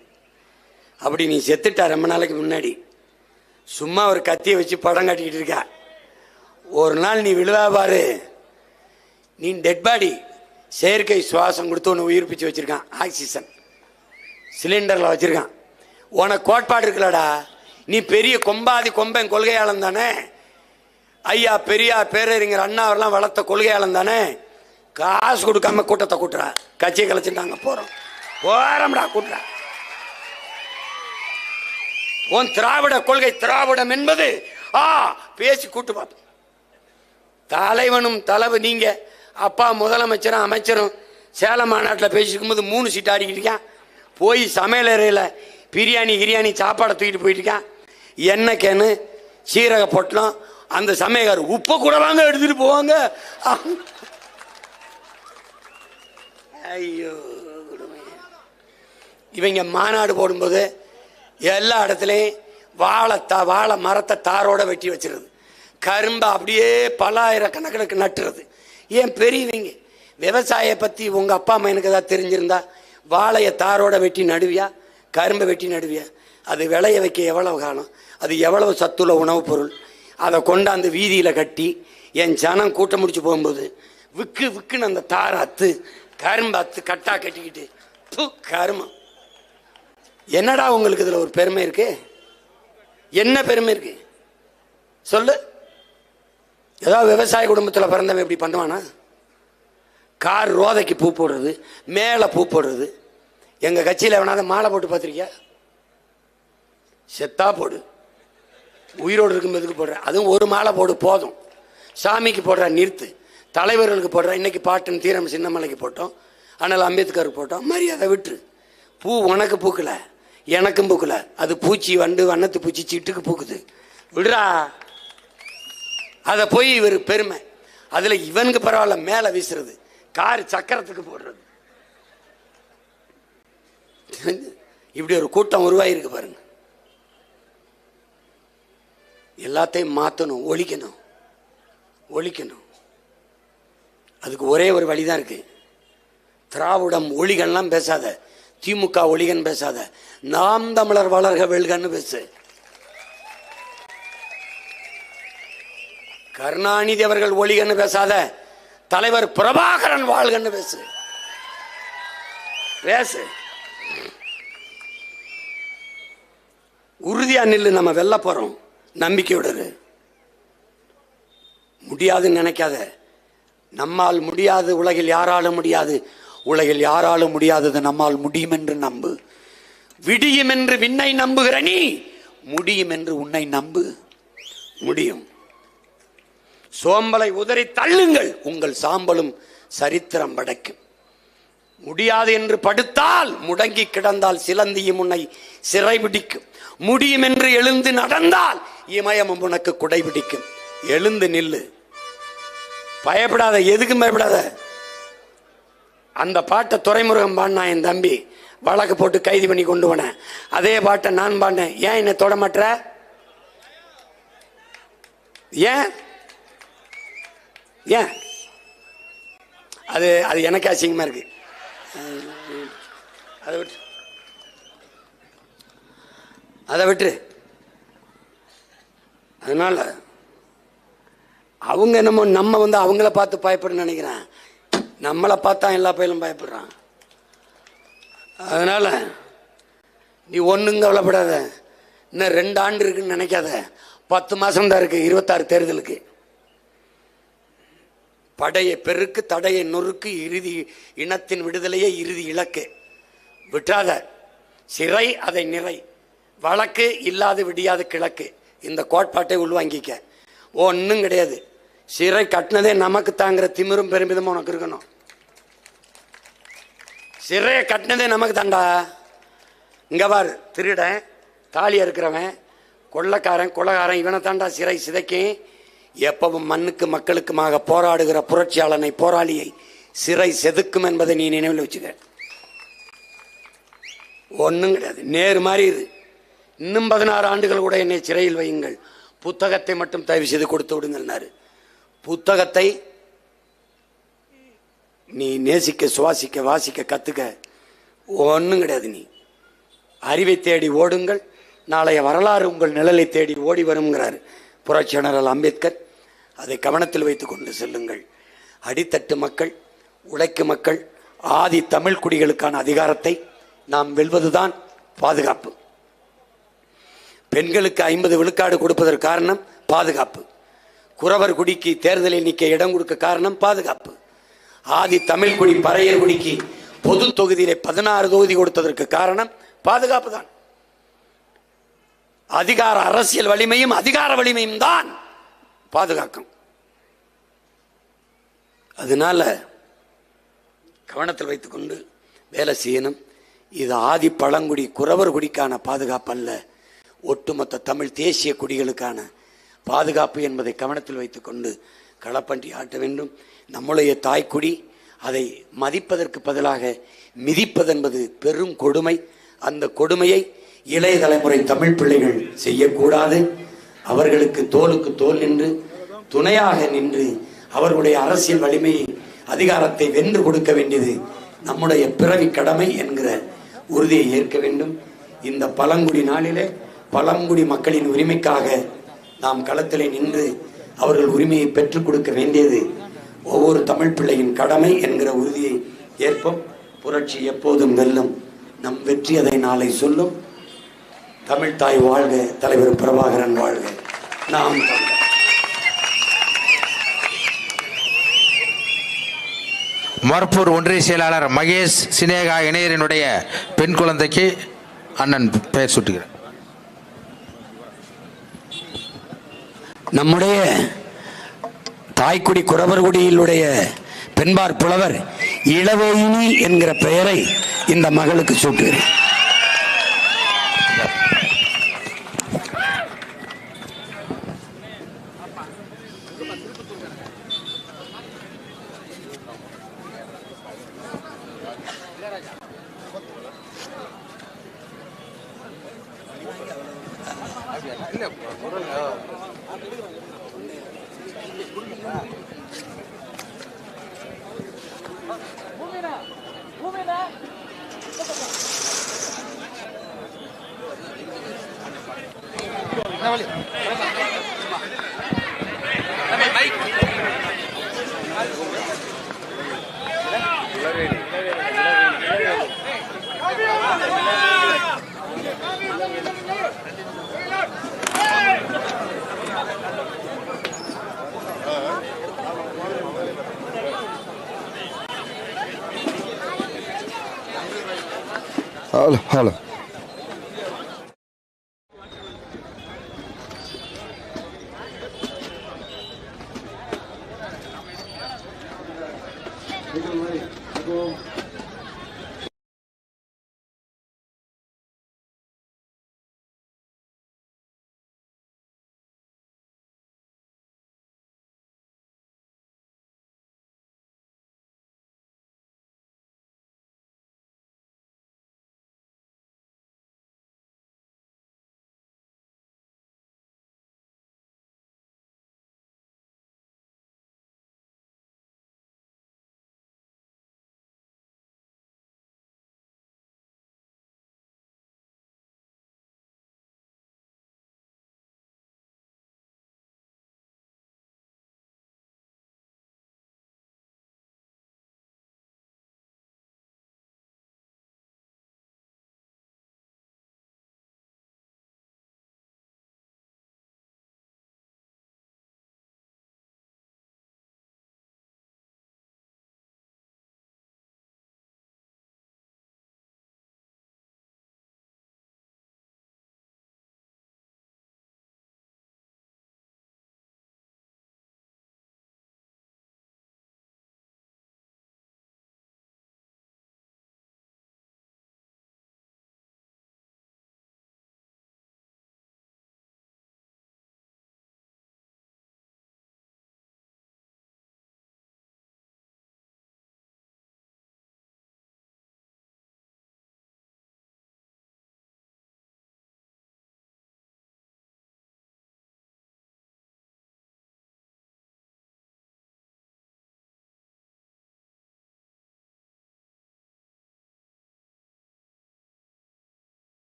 அப்படி நீ செத்துட்டா ரொம்ப நாளைக்கு முன்னாடி. சும்மா ஒரு கத்தியை வச்சு படம் காட்டிக்கிட்டு இருக்கா. ஒரு நாள் நீ விழுவா பாரு. நீ டெட் பாடி செயற்கை சுவாசம் கொடுத்து ஒன்று உயிர்ப்பிச்சு வச்சிருக்கான், ஆக்சிஜன் சிலிண்டரில் வச்சிருக்கான். உனக்கு கோட்பாடு இருக்கலடா. நீ பெரிய கொம்பன் கொள்கையாளன் தானே. ஐயா பெரியார் பேரறிஞர் அண்ணா அவரெல்லாம் வளர்த்த கொள்கையாளன் தானே. காசு கொடுக்காம கூட்டத்தை கூட்டுறா. கட்சியை கலைச்சுட்டாங்க, போறோம்டா கூட்டுறா. உன் திராவிட கொள்கை திராவிடம் என்பது பேசி கூட்டு பார்ப்போம். தலைவனும் நீங்க அப்பா முதலமைச்சரும் அமைச்சரும் சேலம் மாநாட்டில் பேசிக்கும்போது 3 சீட் ஆடிக்கிட்டு இருக்கான். போய் சமையலறையில் பிரியாணி சாப்பாடை தூக்கிட்டு போயிட்டு இருக்கான். எண்ணெய் கேனு சீரக பொட்டலம் அந்த சமையக்கார் உப்பை கூட வாங்க எடுத்துட்டு போவாங்க. ஐயோ, இவங்க மாநாடு போடும்போது எல்லா இடத்துலையும் வாழை மரத்தை தாரோட வெட்டி வச்சிருது. கரும்பை அப்படியே பல ஆயிரக்கணக்கில் நட்டுறது. ஏன் பெரியவங்க விவசாய பற்றி உங்கள் அப்பா அம்மா எனக்கு ஏதாவது தெரிஞ்சிருந்தா வாழையை தாரோட வெட்டி நடுவியா, கரும்பை வெட்டி நடுவியா? அது விளைய வைக்க எவ்வளவு காலம், அது எவ்வளவு சத்துள்ள உணவுப் பொருள். அதை கொண்டாந்து வீதியில் கட்டி என் ஜனம் கூட்டம் முடிச்சு போகும்போது விக்குன்னு அந்த தாரை அத்து கரும்பு அத்து கட்டா கட்டிக்கிட்டு கருமம். என்னடா உங்களுக்கு இதில் ஒரு பெருமை இருக்கு? என்ன பெருமை இருக்கு சொல்லு? ஏதாவது விவசாய குடும்பத்தில் பிறந்தவன் எப்படி பண்ணுவானா? கார் ரோதைக்கு பூ போடுறது, மேலே பூ போடுறது. எங்கள் கட்சியில் எவனாவது மாலை போட்டு பார்த்துருக்கியா? செத்தா போடு, உயிரோடு இருக்கும்போதுக்கு போடுற. அதுவும் ஒரு மாலை போடு போதும். சாமிக்கு போடுற நிறுத்து, தலைவர்களுக்கு போடுற. இன்னைக்கு பாட்டன் தீரம் சின்னமலைக்கு போட்டோம், ஆனால் அம்பேத்கருக்கு போட்டோம். மரியாதை விட்டு. பூ உனக்கு பூக்கல, எனக்கும் பூக்கல. அது பூச்சி வண்டு வண்ணத்து பூச்சி சீட்டுக்கு பூக்குது, விடுறா. அதை போய் இவர் பெருமை. அதுல இவனுக்கு பரவாயில்ல, மேல வீசுறது, கார் சக்கரத்துக்கு போடுறது. இப்படி ஒரு கூட்டம் உருவாயிருக்கு பாருங்க. எல்லாத்தையும் மாற்றணும், ஒழிக்கணும். அதுக்கு ஒரே ஒரு வழிதான் இருக்கு. திராவிடம் ஒழிகன்லாம் பேசாத, திமுக ஒழிகன் பேசாத, நாம் தமிழர் வளர்க வெல்கன்னு பேசு. கருணாநிதி அவர்கள் ஒழிகன்னு பேசாத, தலைவர் பிரபாகரன் வாழ்கன்னு பேசு. உறுதியா நில்லு. நம்ம வெல்ல போறோம், நம்பிக்கையோடு. முடியாதுன்னு நினைக்காத. நம்மால் முடியாது, உலகில் யாராலும் முடியாது. உலகில் யாராலும் முடியாதது நம்மால் முடியும் என்று நம்பு. விடியும் என்று விண்ணை நம்புகிற நீ முடியும் என்று உன்னை நம்பு. முடியும். சோம்பலை உதறி தள்ளுங்கள், உங்கள் சாம்பலும் சரித்திரம் படைக்கும். முடியாது என்று படுத்தால், முடங்கி கிடந்தால் சிலந்தியும் உன்னை சிறை பிடிக்கும். முடியும் என்று எழுந்து நடந்தால் இமயமும் உனக்கு குடை பிடிக்கும். எழுந்து நில்லு, பயப்படாத, எதுக்கும் பயப்படாத. அந்த பாட்டை துரைமுருகன் பாடினா என் தம்பி, வழக்கு போட்டு கைது பண்ணி கொண்டு போனேன். அதே பாட்டை நான் பாடினேன். ஏன் என்னை தொட மாட்ட? ஏன் ஏன் அது அது எனக்கு அசிங்கமா இருக்கு. அதை விட்டு அதனால அவங்க என்னமோ நம்ம அவங்கள பார்த்து பயப்படணும்னு நினைக்கிறேன். நம்மளை பார்த்தா எல்லா பயிலும் பயப்படுறான். அதனால நீ ஒன்றும் கவலைப்படாத. இன்னும் 2 ஆண்டு இருக்குன்னு நினைக்காத. 10 மாதம் தான் இருக்கு 26 தேர்தலுக்கு. படையை பெருக்கு, தடையை நொறுக்கு, இறுதி இனத்தின் விடுதலையே இறுதி இலக்கு. விட்டாத சிறை அதை நிறை, வழக்கு இல்லாது விடியாது கிழக்கு. இந்த கோட்பாட்டை உள்வாங்கிக்க. ஒன்றும் கிடையாது. சிறை கட்டினதே நமக்கு தாங்கிற திமிரும் பெருமிதமும் உனக்கு இருக்கணும். சிறையை கட்டினதே நமக்கு தாண்டா. இங்க பாரு, திருடன், தாலியா இருக்கிறவன், கொள்ளக்காரன், கொலகாரன், இவனை தாண்டா சிறை சிதைக்கும். எப்பவும் மண்ணுக்கு மக்களுக்குமாக போராடுகிற புரட்சியாளனை, போராளியை சிறை செதுக்கும் என்பதை நீ நினைவில் வச்சுக்க. ஒன்றும் கிடையாது. நேரு மாதிரி இது. இன்னும் 16 ஆண்டுகள் கூட என்னை சிறையில் வையுங்கள், புத்தகத்தை மட்டும் தயவு செய்து கொடுத்து விடுங்கள்னாரு. புத்தகத்தை நீ நேசிக்க, சுவாசிக்க, வாசிக்க கத்துக்க. ஒன்றும் கிடையாது. நீ அறிவை தேடி ஓடுங்கள், நாளைய வரலாறு உங்கள் நிழலை தேடி ஓடி வருங்கிறார் புரட்சி ஜெனரல் அம்பேத்கர். அதை கவனத்தில் வைத்துக் கொண்டு செல்லுங்கள். அடித்தட்டு மக்கள், உழைக்கும் மக்கள், ஆதி தமிழ் குடிகளுக்கான அதிகாரத்தை நாம் வெல்வதுதான் பாதுகாப்பு. பெண்களுக்கு 50 விழுக்காடு கொடுப்பதற்கு காரணம் பாதுகாப்பு. குறவர் குடிக்கு தேர்தலில் நிற்க இடம் கொடுக்க காரணம் பாதுகாப்பு. ஆதி தமிழ் குடி பறையர் குடிக்கு பொது தொகுதியிலே 16 தொகுதி கொடுத்ததற்கு காரணம் பாதுகாப்பு தான். அதிகார அரசியல் வலிமையும் அதிகார வலிமையும் தான் பாதுகாக்கும். அதனால கவனத்தில் வைத்துக்கொண்டு வேலை செய்யணும். இது ஆதி பழங்குடி குறவர் குடிக்கான பாதுகாப்பு அல்ல, ஒட்டுமொத்த தமிழ் தேசிய குடிகளுக்கான பாதுகாப்பு என்பதை கவனத்தில் வைத்துக்கொண்டு களப்பன்றி ஆட்ட வேண்டும். நம்முடைய தாய்க்குடி, அதை மதிப்பதற்கு பதிலாக மிதிப்பதென்பது பெரும் கொடுமை. அந்த கொடுமையை இளைய தலைமுறை தமிழ் பிள்ளைகள் செய்யக்கூடாது. அவர்களுக்கு தோளுக்கு தோல் நின்று, துணையாக நின்று, அவர்களுடைய அரசியல் வலிமையை, அதிகாரத்தை வென்று கொடுக்க வேண்டியது நம்முடைய பிறவி கடமை என்கிற உறுதியை ஏற்க வேண்டும். இந்த பழங்குடி நாளிலே பழங்குடி மக்களின் உரிமைக்காக நாம் களத்திலே நின்று அவர்கள் உரிமையை பெற்றுக் கொடுக்க வேண்டியது ஒவ்வொரு தமிழ் பிள்ளையின் கடமை என்கிற உறுதியை ஏற்போம். புரட்சி எப்போதும் வெல்லும். நம் வெற்றி அதை நாளை சொல்லும். தமிழ் தாய் வாழ்க, தலைவர் பிரபாகரன் வாழ்க. நாம் மொரப்பூர் ஒன்றிய செயலாளர் மகேஷ் சினேகா இணையரினுடைய பெண் குழந்தைக்கு அண்ணன் பெயர் சூட்டுகிறார். நம்முடைய தாய்க்குடி குறவர்குடியிலுடைய பெண்பார் புலவர் இளவேயினி என்கிற பெயரை இந்த மகளுக்கு சூட்டுகிறேன். Hello.